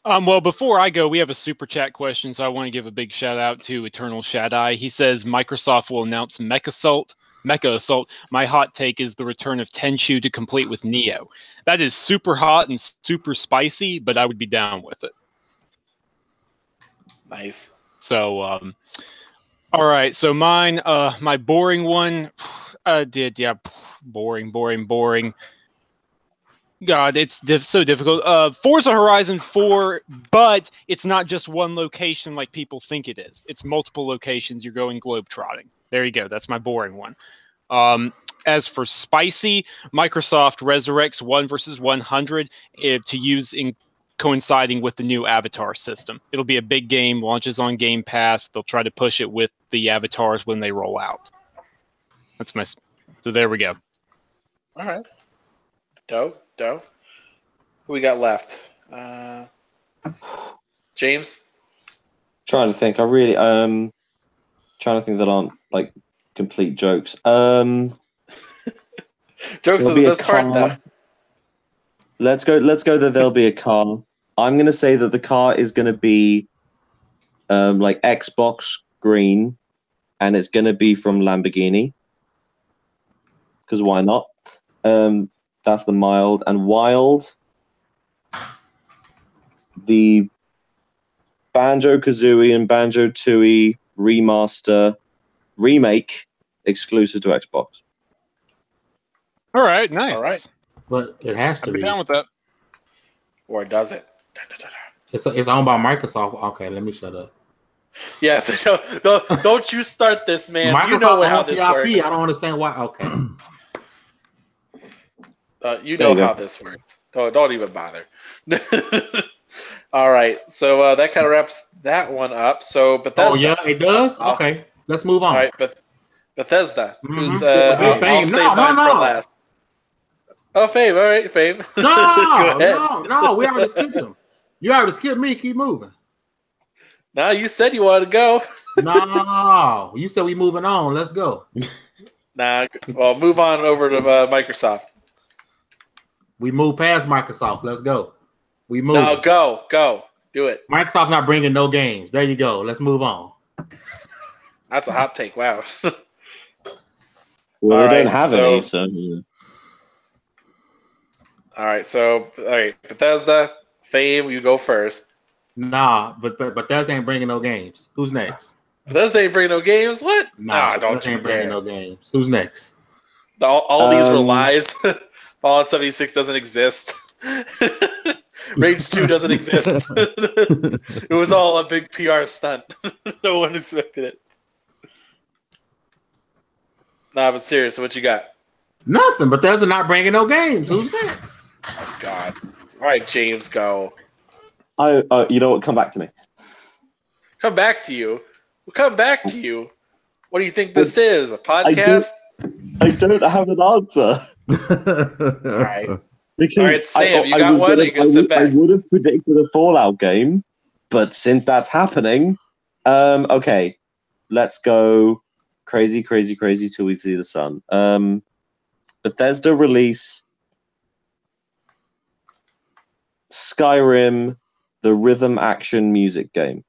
Well, before I go, we have a super chat question, so I want to give a big shout out to Eternal Shaddai. He says Microsoft will announce Mecha Assault. My hot take is the return of Tenchu to complete with Neo. That is super hot and super spicy, but I would be down with it. Nice. So, all right. So mine, my boring one, boring. God, it's so difficult. Forza Horizon 4, but it's not just one location like people think it is. It's multiple locations. You're going globetrotting. There you go. That's my boring one. As for spicy, Microsoft resurrects 1 versus 100 to use in coinciding with the new Avatar system. It'll be a big game, launches on Game Pass. They'll try to push it with the avatars when they roll out. That's my... So there we go. All right. Dope. Who we got left? James? Trying to think. I really trying to think that aren't like complete jokes. Jokes are the best part, though. Let's go that there'll be a car. I'm going to say that the car is going to be like Xbox green, and it's going to be from Lamborghini. Because why not? That's the mild. And wild, the Banjo-Kazooie and Banjo-Tooie remake exclusive to Xbox. All right, nice. All right. But it has to I'd be. be down with that. Or does it? It's owned by Microsoft. Okay, let me shut up. Yes. Don't you start this, man. Microsoft You know how owns this the works. IP. I don't understand why. Okay. You know how this works. Don't even bother. All right. So that kind of wraps that one up. So Bethesda. Oh, yeah, it does? Okay. Let's move on. All right. Bethesda. Mhm. Who's Fame. I'll save mine for last. Oh, Fame. All right, Fame. Go ahead. No. We already skipped him. You already skipped me. Keep moving. No, you said you wanted to go. No. You said we moving on. Let's go. Nah. Well, move on over to Microsoft. We move past Microsoft. Let's go. We move. No, go. Do it. Microsoft not bringing no games. There you go. Let's move on. That's a hot take. Wow. Well, they All don't right, have so- any, so... All right. Bethesda, Fame, you go first. Nah, but Bethesda ain't bringing no games. Who's next? Bethesda ain't bringing no games. What? Nah, don't Bethesda you ain't bringing dare. no games. Who's next? All these were lies. Fallout 76 doesn't exist. Rage 2 doesn't exist. It was all a big PR stunt. No one expected it. Nah, but serious, what you got? Nothing. Bethesda not bringing no games. Who's next? Oh, God. All right, James, go. You know what? Come back to me. Come back to you. We'll come back to you. What do you think this is? A podcast? I don't have an answer. All right. Because All right, Sam, you got one? You can sit back. I would have predicted a Fallout game, but since that's happening, okay, let's go crazy till we see the sun. Bethesda release Skyrim, the rhythm action music game.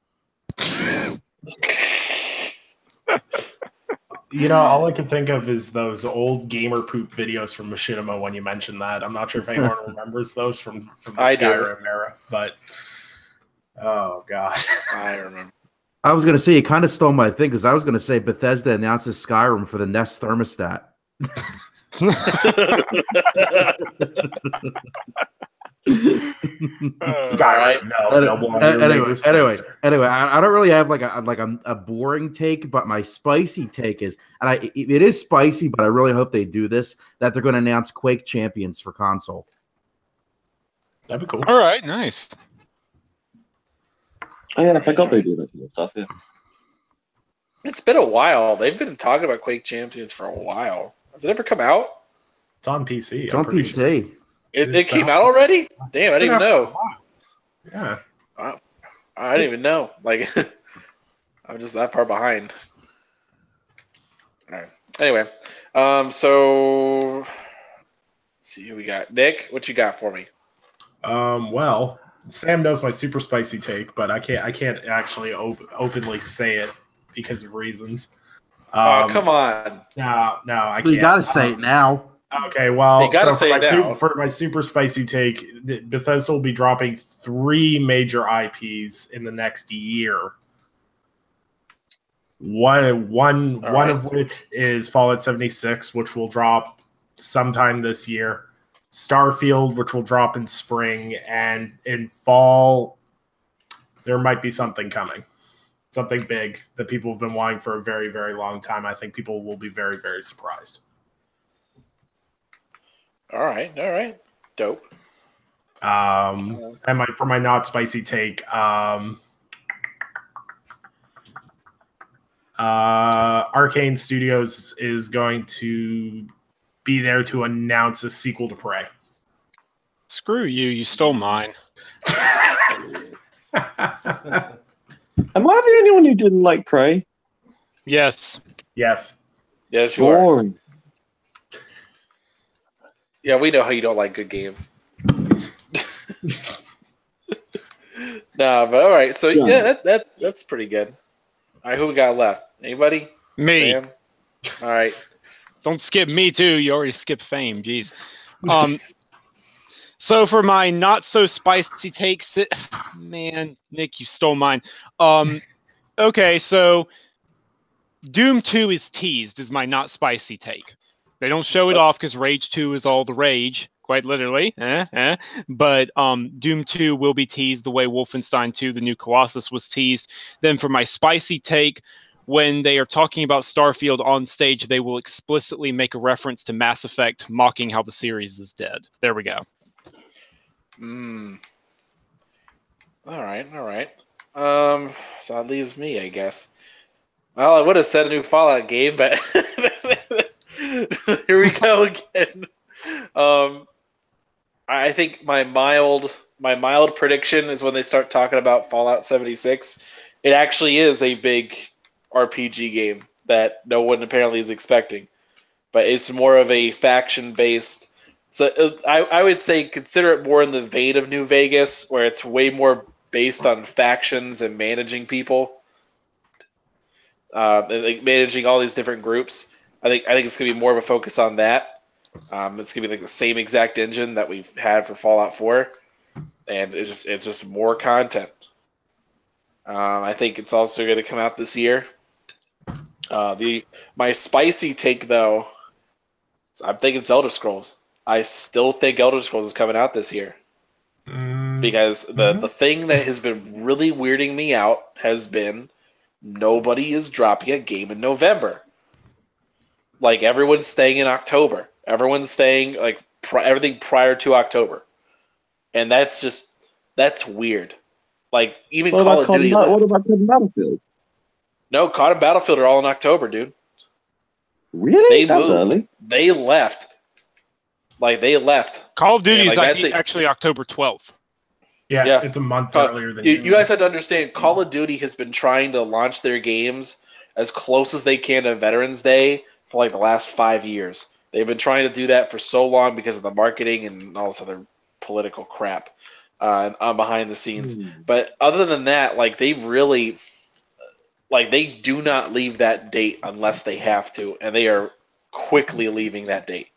You know, all I can think of is those old gamer poop videos from Machinima when you mentioned that. I'm not sure if anyone remembers those from the Skyrim era, but oh god. I remember. I was going to say, you kind of stole my thing because I was going to say Bethesda announces Skyrim for the Nest thermostat. Skyrim, Anyway, I don't really have like a boring take, but my spicy take is, and it is spicy, but I really hope they do this, that they're going to announce Quake Champions for console. That'd be cool. All right, nice. Oh, yeah, I forgot they do that kind of stuff. Yeah. It's been a while. They've been talking about Quake Champions for a while. Has it ever come out? It's on PC. It's on PC. It came out already? Damn, I didn't even know. Yeah. I didn't even know. Like, I'm just that far behind. All right. Anyway, so let's see who we got. Nick, what you got for me? Well, Sam knows my super spicy take, but I can't actually openly say it because of reasons. Oh, come on. No, I can't. You gotta say it now. Okay, well, You gotta say it now. for my super spicy take, Bethesda will be dropping 3 major IPs in the next year. One of which is Fallout 76, which will drop sometime this year. Starfield, which will drop in spring, and in fall, there might be something coming. Something big that people have been wanting for a very, very long time. I think people will be very, very surprised. All right. Dope. And for my not spicy take, Arcane Studios is going to be there to announce a sequel to Prey. Screw you! You stole mine. Am I the only one who didn't like Prey? Yes. Yes, you are. Boring. Yeah, we know how you don't like good games. Nah, but all right. So yeah, that's pretty good. All right, who we got left? Anybody? Me. Sam? All right. Don't skip me too. You already skipped Fame. Jeez. So for my not so spicy takes, man, Nick, you stole mine. Okay, so Doom 2 is teased is my not spicy take. They don't show it off because Rage 2 is all the rage, quite literally. But Doom 2 will be teased the way Wolfenstein 2, the new Colossus, was teased. Then for my spicy take, when they are talking about Starfield on stage, they will explicitly make a reference to Mass Effect, mocking how the series is dead. There we go. All right. So that leaves me, I guess. Well, I would have said a new Fallout game, but here we go again. I think my mild prediction is when they start talking about Fallout 76. It actually is a big RPG game that no one apparently is expecting, but it's more of a faction-based. So I would say consider it more in the vein of New Vegas, where it's way more based on factions and managing people, like managing all these different groups. I think it's gonna be more of a focus on that. It's gonna be like the same exact engine that we've had for Fallout 4, and it's just more content. I think it's also gonna come out this year. My spicy take though, I'm thinking it's Elder Scrolls. I still think Elder Scrolls is coming out this year. Because the thing that has been really weirding me out has been nobody is dropping a game in November. Like, everyone's staying in October. Everyone's staying, like, everything prior to October. And that's weird. Like, even Call of Duty. What about COD and Battlefield? No, COD and Battlefield are all in October, dude. Really? That's early. They left. They left. Call of Duty is actually October 12th. Yeah, it's a month earlier than you guys have to understand. Call of Duty has been trying to launch their games as close as they can to Veterans Day for like the last 5 years. They've been trying to do that for so long because of the marketing and all this other political crap behind the scenes. But other than that, like, they really, like, they do not leave that date unless they have to, and they are quickly leaving that date.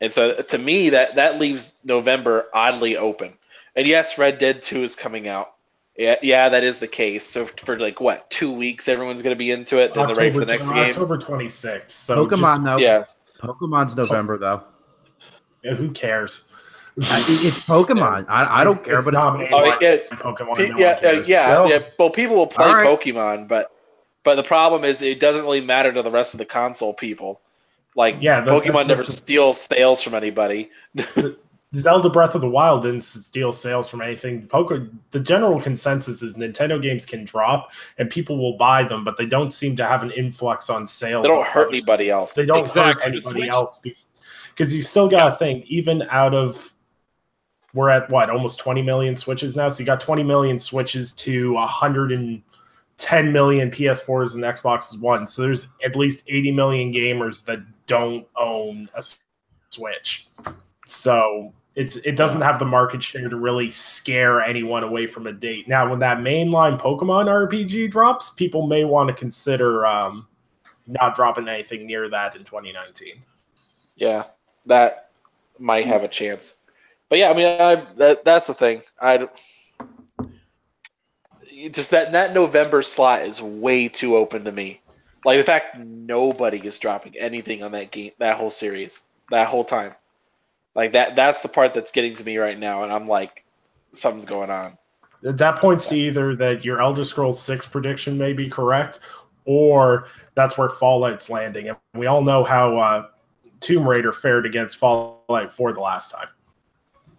And so to me, that leaves November oddly open. And yes, Red Dead 2 is coming out. Yeah, that is the case. So for 2 weeks, everyone's going to be into it. Then they're ready for the next game. October 26th. So Pokemon, though. Yeah. Pokemon's November, though. Yeah, who cares? It's Pokemon. I don't care, but it's Pokemon. Yeah. Well, people will play Pokemon, but the problem is it doesn't really matter to the rest of the console people. Pokemon never steals sales from anybody. Zelda Breath of the Wild didn't steal sales from anything. The general consensus is Nintendo games can drop and people will buy them, but they don't seem to have an influx on sales. They don't hurt anybody else. They don't hurt anybody else. Because you still got to think, even out of, we're at almost 20 million Switches now. So you got 20 million Switches to 110 million PS4s and Xbox One. So there's at least 80 million gamers that don't own a Switch. So It doesn't have the market share to really scare anyone away from a date. Now, when that mainline Pokemon RPG drops, people may want to consider not dropping anything near that in 2019. Yeah, that might have a chance. But yeah, I mean, that's the thing. Just that November slot is way too open to me. Like the fact nobody is dropping anything on that game, that whole series, that whole time. Like that's the part that's getting to me right now, and I'm like, something's going on. That points to either that your Elder Scrolls 6 prediction may be correct, or that's where Fallout's landing. And we all know how Tomb Raider fared against Fallout 4 the last time.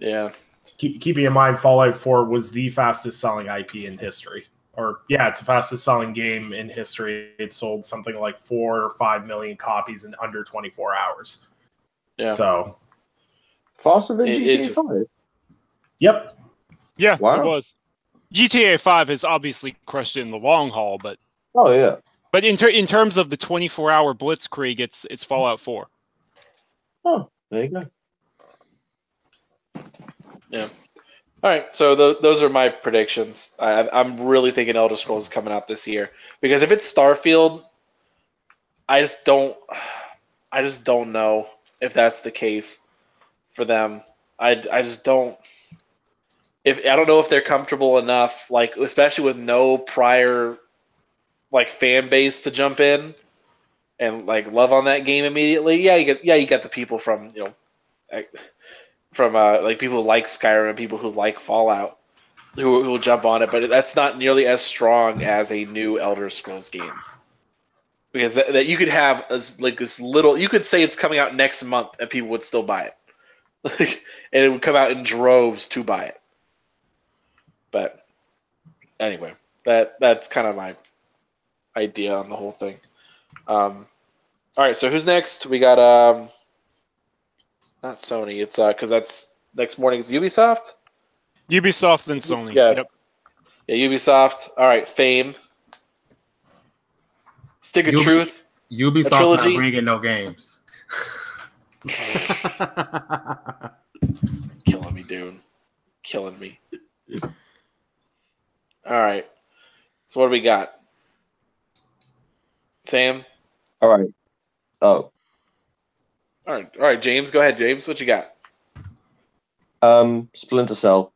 Yeah. Keeping in mind, Fallout 4 was the fastest selling IP in history. It's the fastest selling game in history. It sold something like 4 or 5 million copies in under 24 hours. Yeah. So faster than GTA 5? Yep. Yeah, Wow. it was. GTA 5 has obviously crushed it in the long haul, but yeah. But in terms of the 24-hour blitzkrieg, it's Fallout 4. Oh, there you go. Yeah. All right, so those are my predictions. I'm really thinking Elder Scrolls is coming out this year because if it's Starfield, I just don't know if that's the case for them. I just don't. I don't know if they're comfortable enough, like especially with no prior like fan base to jump in and like love on that game immediately. Yeah, you get the people from like people who like Skyrim and people who like Fallout who will jump on it, but that's not nearly as strong as a new Elder Scrolls game. Because that you could have this little, you could say it's coming out next month and people would still buy it. And it would come out in droves to buy it. But anyway, that's kind of my idea on the whole thing. All right, so who's next? We got not Sony. It's because that's next morning is Ubisoft. Ubisoft then Sony. Yeah. Yep. Yeah, Ubisoft. All right, Fame. Stick of Truth. Ubisoft not bringing no games. Killing me, dude. Killing me. All right. So what do we got? Sam? All right. Oh. All right, James. Go ahead, James. What you got? Splinter Cell.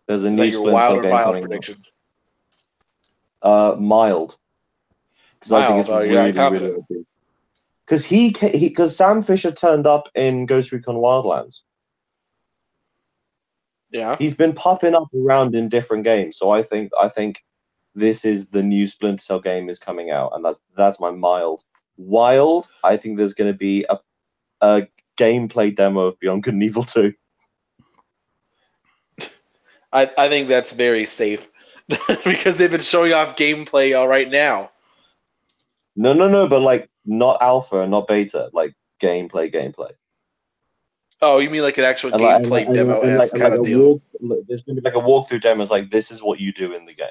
There's a Is new that your Splinter wild Cell or game mild coming prediction? Mild. Because I think it's really good. Because Sam Fisher turned up in Ghost Recon Wildlands. Yeah. He's been popping up around in different games, so I think this is the new Splinter Cell game is coming out, and that's my mild. Wild, I think there's going to be a gameplay demo of Beyond Good and Evil 2. I think that's very safe because they've been showing off gameplay right now. No, but like not alpha, not beta, like gameplay. Oh, you mean like an actual gameplay demo-esque kind of deal? There's going to be like a walkthrough demo. It's like, this is what you do in the game.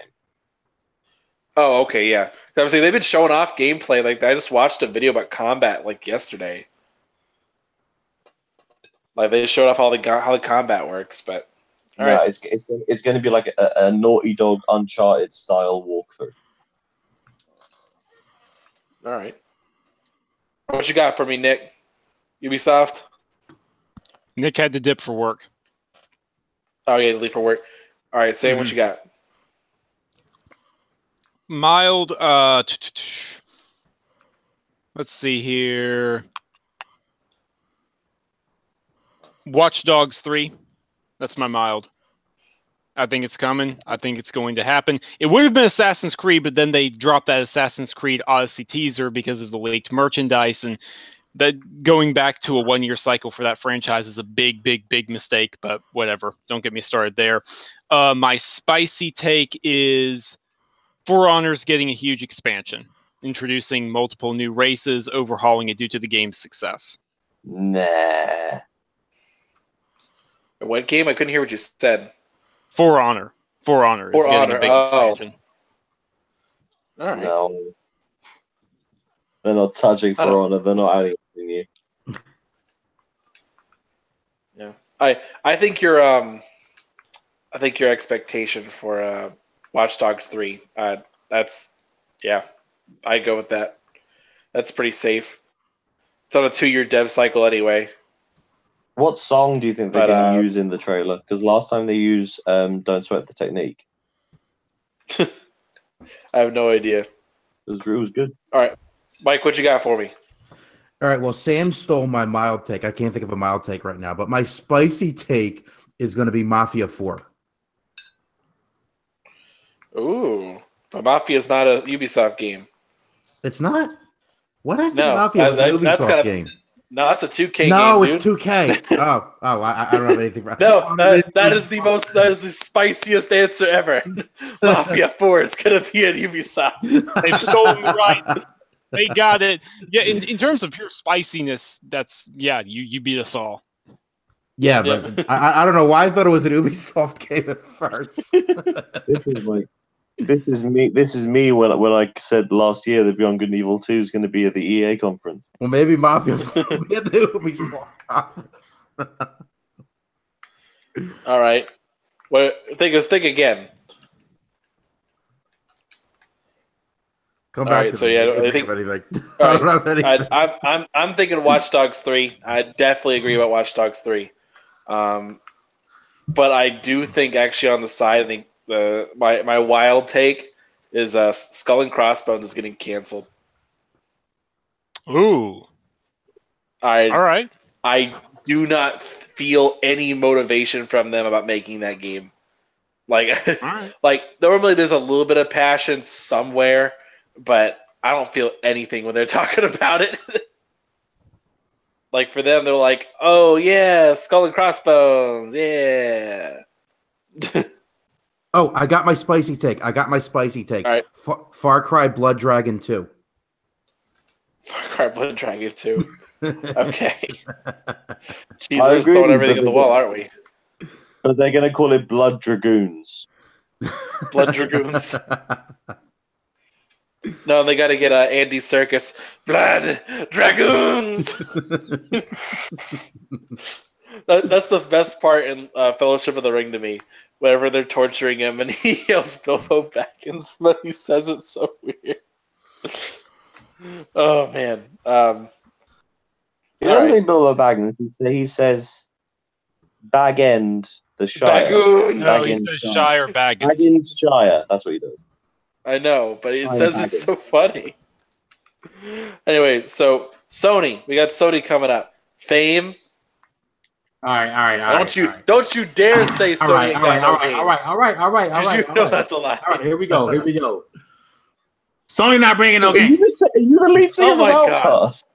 Oh, okay, yeah. Obviously, they've been showing off gameplay. Like, I just watched a video about combat like yesterday. Like, they just showed off how the combat works, but all right. It's going to be like a Naughty Dog Uncharted style walkthrough. All right. What you got for me, Nick? Ubisoft? Nick had to dip for work. Oh, yeah, to leave for work. All right, Sam, what you got? Mild. Let's see here. Watch Dogs 3. That's my mild. I think it's coming. I think it's going to happen. It would have been Assassin's Creed, but then they dropped that Assassin's Creed Odyssey teaser because of the leaked merchandise, and that going back to a one-year cycle for that franchise is a big mistake, but whatever. Don't get me started there. My spicy take is For Honor's getting a huge expansion, introducing multiple new races, overhauling it due to the game's success. Nah. What game? I couldn't hear what you said. For Honor. For Honor is getting a big expansion. All right. No. They're not touching For Honor. They're not adding anything new. I think your expectation for Watch Dogs 3, that's I go with that. That's pretty safe. It's on a 2-year dev cycle anyway. What song do you think they're going to use in the trailer? Because last time they used "Don't Sweat the Technique." I have no idea. It was good. All right, Mike, what you got for me? All right. Well, Sam stole my mild take. I can't think of a mild take right now, but my spicy take is going to be Mafia 4. Ooh, but Mafia is not a Ubisoft game. It's not. What I think No, Mafia was a Ubisoft game. No, that's a 2K no, game, it's 2K. I don't have anything for No, that is the spiciest answer ever. Mafia 4 is gonna be at Ubisoft. They've stolen the right. They got it. Yeah, in terms of pure spiciness, you beat us all. Yeah, but I don't know why I thought it was an Ubisoft game at first. This is me when I said last year that Beyond Good and Evil 2 is going to be at the EA conference. Well, maybe Mafia will be at the Ubisoft conference. All right. Well, think again. Come All back right, to so me. yeah, I think. All right, I'm thinking Watch Dogs 3. I definitely agree about Watch Dogs 3. But I do think actually on the side, I think my wild take is Skull and Crossbones is getting canceled. Ooh. All right. I do not feel any motivation from them about making that game. Like, right. Like normally there's a little bit of passion somewhere, but I don't feel anything when they're talking about it. Like for them, they're like, "Oh yeah, Skull and Crossbones, yeah." Oh, I got my spicy take. All right. Far Cry Blood Dragon 2. Far Cry Blood Dragon 2. Okay. Jeez, I we're just agree, throwing everything but at the wall, aren't we? But they're going to call it Blood Dragoons. Blood Dragoons. No, they got to get Andy Serkis. Blood Dragoons. That's the best part in Fellowship of the Ring to me. Whenever they're torturing him and he yells Bilbo Baggins, but he says it so weird. Oh man. He doesn't say Bilbo Baggins. He says Bag End the Shire. Bagoon. No, he says Shire Baggins. Baggins Shire. That's what he does. I know, but it Shire says Baggins. it's so funny. Anyway, so Sony, we got Sony coming up. Fame. All right. Don't you dare say Sony ain't got no games. All right. You know that's a lie. All right, here we go. Sony not bringing no Are games. you the lead singer Oh my of God. Outcast?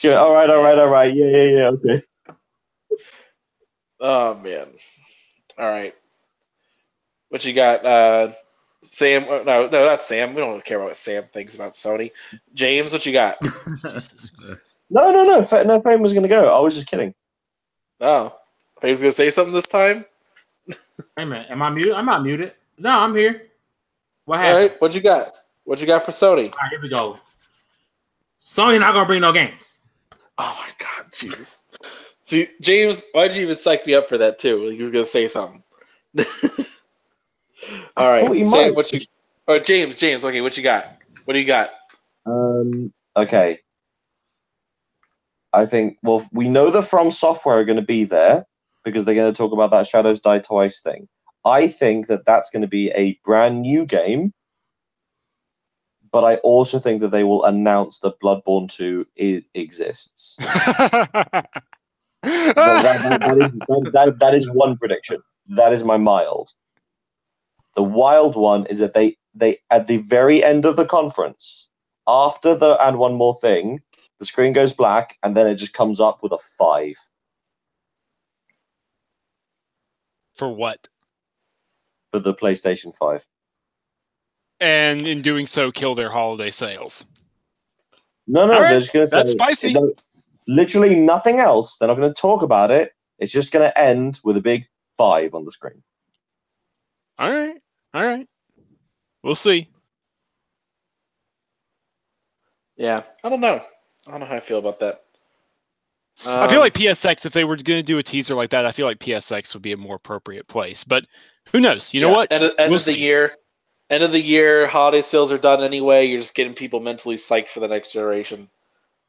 Yeah, all right. Yeah. Okay. Oh man. All right. What you got? Sam? No, not Sam. We don't care about what Sam thinks about Sony. James, what you got? No. Fame was going to go. I was just kidding. Oh, Fame's gonna say something this time. Hey man, am I muted? I'm not muted. No, I'm here. What All happened? right. What you got? What you got for Sony? All right, here we go. Sony not gonna bring no games. Oh my God, Jesus. See, James, why'd you even psych me up for that too? You were gonna say something. All right, Sam, what you? Or James. Okay, what you got? What do you got? Okay. I think. Well, we know the From Software are going to be there because they're going to talk about that Shadows Die Twice thing. I think that's going to be a brand new game, but I also think that they will announce that Bloodborne 2 exists. That is one prediction. That is my mild. The wild one is that they at the very end of the conference, after the and one more thing, the screen goes black and then it just comes up with a 5. For what? For the PlayStation 5. And in doing so, kill their holiday sales. No, All right, they're just going to say that's spicy. Literally nothing else. They're not going to talk about it. It's just going to end with a big 5 on the screen. All right. We'll see. Yeah, I don't know how I feel about that. I feel like PSX, if they were going to do a teaser like that, I feel like PSX would be a more appropriate place. But who knows? You know what? End of the year. End of the year, holiday sales are done anyway. You're just getting people mentally psyched for the next generation.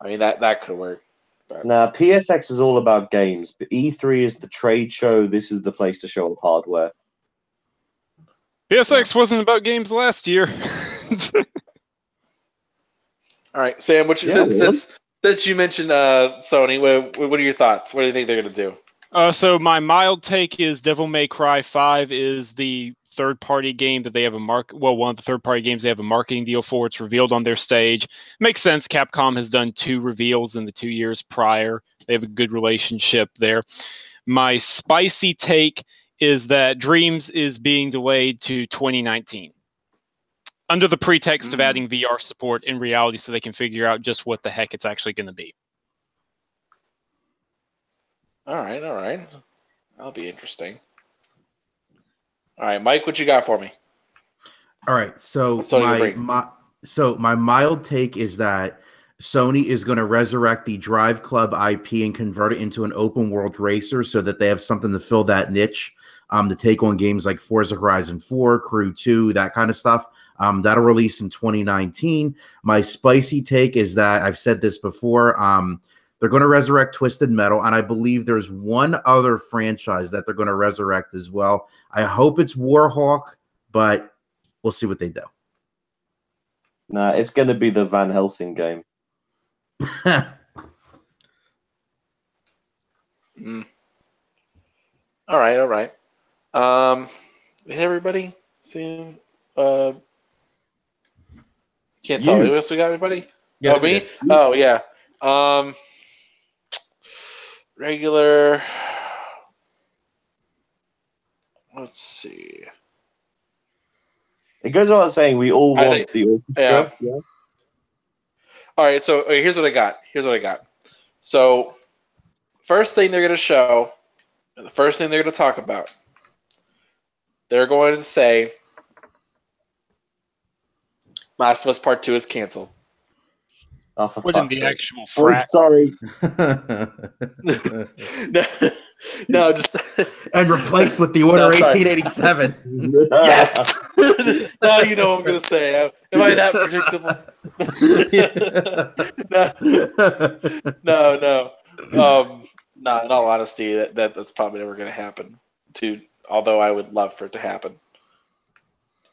I mean, that could work. But. Now, PSX is all about games, but E3 is the trade show. This is the place to show off hardware. PSX wasn't about games last year. All right, Sam. Since you mentioned Sony, what are your thoughts? What do you think they're going to do? So my mild take is Devil May Cry 5 is the third-party game that they have one of the third-party games they have a marketing deal for. It's revealed on their stage. Makes sense. Capcom has done 2 reveals in the 2 years prior. They have a good relationship there. My spicy take is that Dreams is being delayed to 2019 under the pretext of adding VR support in reality so they can figure out just what the heck it's actually going to be. All right. That'll be interesting. All right, Mike, what you got for me? All right, so my mild take is that Sony is going to resurrect the Drive Club IP and convert it into an open world racer so that they have something to fill that niche to take on games like Forza Horizon 4, Crew 2, that kind of stuff. That'll release in 2019. My spicy take is that I've said this before. They're going to resurrect Twisted Metal, and I believe there's one other franchise that they're going to resurrect as well. I hope it's Warhawk, but we'll see what they do. Nah, it's going to be the Van Helsing game. All right. Everybody see? Can't tell me. What else we got, everybody? Yeah, me? Yeah. Oh, yeah. Regular. Let's see. It goes without saying we all want the orchestra. Yeah. All right, so here's what I got. So, first thing they're going to show, the first thing they're going to talk about, they're going to say Last of Us Part 2 is canceled. Oh, for What in fuck's the sake. actual frat? Sorry. No, just and replaced with the Order 1887. Yes. Now you know what I'm gonna say. Am I that predictable? No. No, in all honesty, that's probably never gonna happen. Although I would love for it to happen.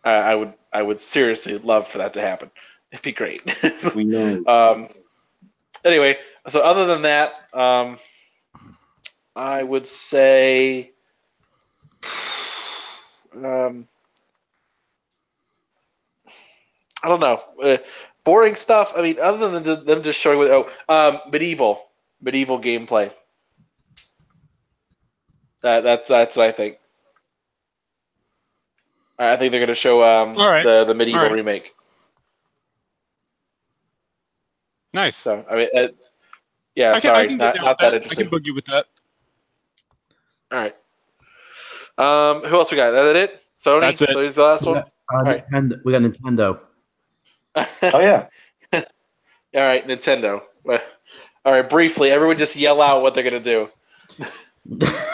I would seriously love for that to happen. It'd be great. We know. Anyway, so other than that, I would say, I don't know, boring stuff. I mean, other than them just showing medieval gameplay. That's what I think. I think they're going to show the medieval remake. Nice. So I mean, not that interesting. I can boogie with that. All right. Who else we got? Is that it? Sony. That's it. Sony's the last one. All right. We got Nintendo. Oh yeah. All right, Nintendo. All right, briefly, everyone just yell out what they're gonna do.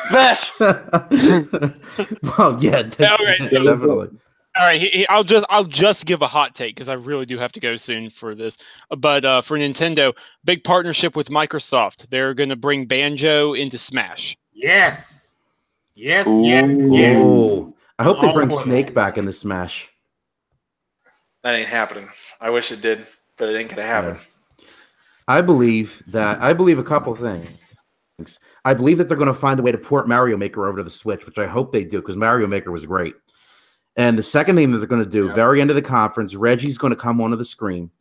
Smash. Well, yeah, definitely. All right, I'll just give a hot take because I really do have to go soon for this. But for Nintendo, big partnership with Microsoft. They're going to bring Banjo into Smash. Yes. Ooh. I hope they bring Snake back into Smash. That ain't happening. I wish it did, but it ain't gonna happen. Yeah. I believe a couple things. I believe that they're going to find a way to port Mario Maker over to the Switch, which I hope they do because Mario Maker was great. And the second thing that they're going to do, very end of the conference, Reggie's going to come onto the screen.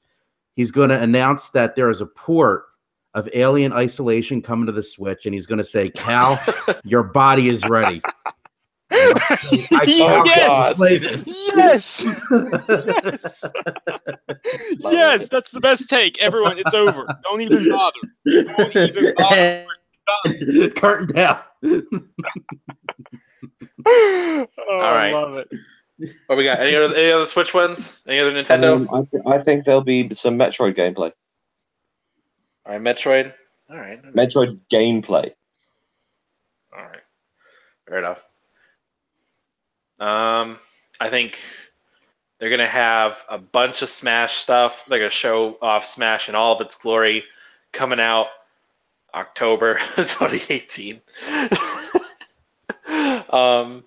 He's going to announce that there is a port of Alien Isolation coming to the Switch, and he's going to say, "Cal, your body is ready." Yes! Play this. Yes! Yes, that's the best take. Everyone, it's over. Don't even bother. Don't even bother. Curtain down. All right. I love it. What we got? Any other Switch ones? Any other Nintendo? I think there'll be some Metroid gameplay. All right, Metroid. All right. Metroid gameplay. All right. Fair enough. I think they're gonna have a bunch of Smash stuff. They're gonna show off Smash in all of its glory, coming out October 2018. Other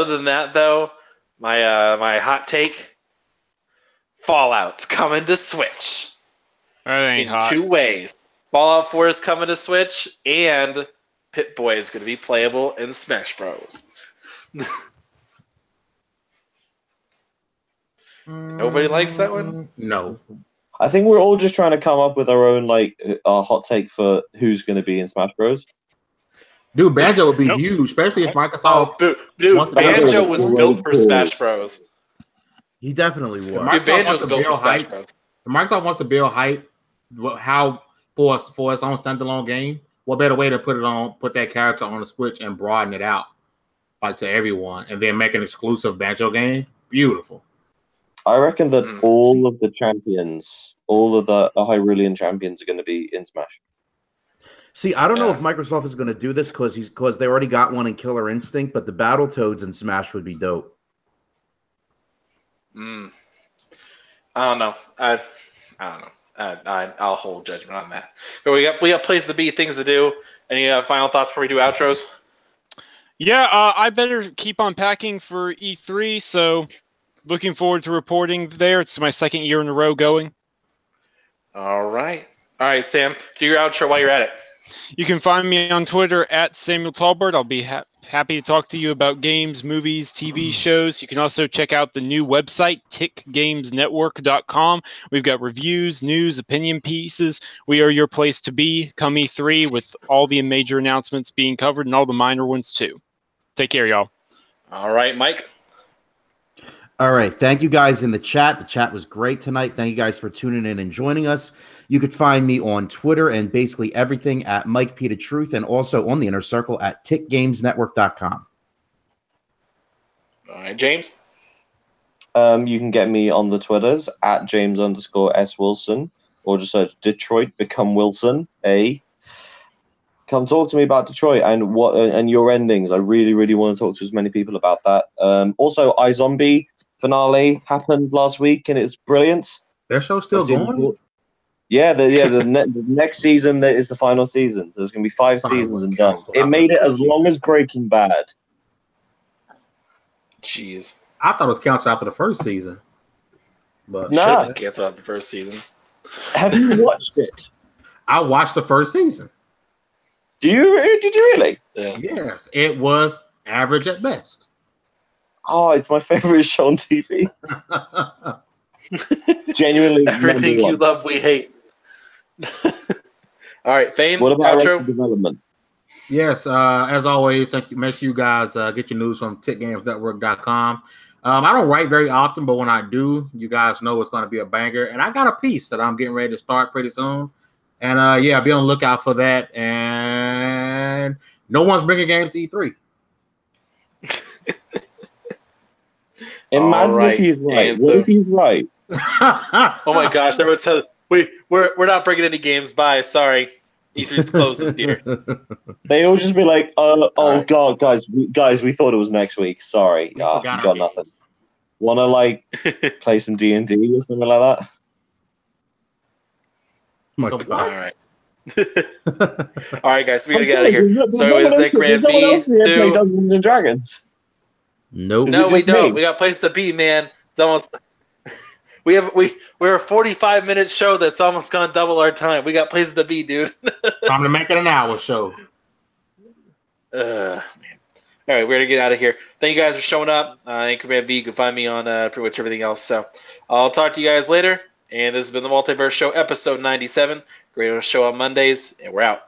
than that, though, my hot take: Fallout's coming to Switch That ain't in hot. 2 ways. Fallout 4 is coming to Switch, and Pip-Boy is going to be playable in Smash Bros. Nobody likes that one? No. I think we're all just trying to come up with our own hot take for who's going to be in Smash Bros. Dude, Banjo would be Nope. huge, especially if Microsoft. Oh, dude, Once Banjo again, was it's built for really Smash Bros. He definitely was. Microsoft Dude, Banjo's wants to built for build Smash hype. Bros. If Microsoft wants to build hype, how for its own standalone game, what better way to put that character on the Switch and broaden it out like to everyone, and then make an exclusive Banjo game? Beautiful. I reckon that all of the champions, all of the Hyrulean champions, are going to be in Smash. See, I don't know Yeah. if Microsoft is going to do this because they already got one in Killer Instinct, but the Battletoads in Smash would be dope. I don't know. I don't know. I'll hold judgment on that. But we got places to be, things to do. Any final thoughts before we do outros? Yeah, I better keep on packing for E3, so looking forward to reporting there. It's my 2nd year in a row going. All right, Sam, do your outro while you're at it. You can find me on Twitter at Samuel Talbert. I'll be happy to talk to you about games, movies, TV shows. You can also check out the new website, tickgamesnetwork.com. We've got reviews, news, opinion pieces. We are your place to be come E3 with all the major announcements being covered and all the minor ones too. Take care, y'all. All right, Mike. All right. Thank you guys in the chat. The chat was great tonight. Thank you guys for tuning in and joining us. You could find me on Twitter and basically everything at Mike P. The Truth, and also on the Inner Circle at tickgamesnetwork.com. All right, James. You can get me on the Twitters at James_S Wilson, or just search Detroit Become Wilson. Come talk to me about Detroit and your endings. I really, really want to talk to as many people about that. Also, iZombie finale happened last week, and it's brilliant. Their show's still going? Yeah, the next season is the final season. So there's going to be 5 seasons and done. It made it as long as Breaking Bad. Jeez. I thought it was canceled after the first season. But Nah. Should have canceled out the first season. Have you watched it? I watched the first season. Did you really? Yeah. Yes, it was average at best. Oh, it's my favorite show on TV. Genuinely, Everything you love, we hate. All right, Fame, What about outro? Arrested Development? Yes, as always, thank you. Make sure you guys get your news from tickgamesnetwork.com. I don't write very often, but when I do, you guys know it's going to be a banger. And I got a piece that I'm getting ready to start pretty soon. And yeah, be on the lookout for that. And no one's bringing games to E3. Imagine if he's right. And What if he's right? Oh my gosh! Everyone said we're not bringing any games. Bye. Sorry, E3's closed this year. They all just be like, "Oh right. God, guys, we thought it was next week. Sorry, We we forgot our got nothing. games. Want to play some D&D or something like that?" My Oh, God. All right. All right, guys, we gotta I'm get out of here. there's So no it was one like else- there's Grand no one B. else here to play Two. Dungeons and Dragons. Nope. Is No, it we just don't. me? We got places to be, man. It's almost. We're a 45-minute show that's almost gone double our time. We got places to be, dude. Time to make it an hour show. Man. All right, we're gonna get out of here. Thank you guys for showing up. Anchorman B, you can find me on pretty much everything else. So I'll talk to you guys later. And this has been the Multiverse Show, episode 97. Great show on Mondays, and we're out.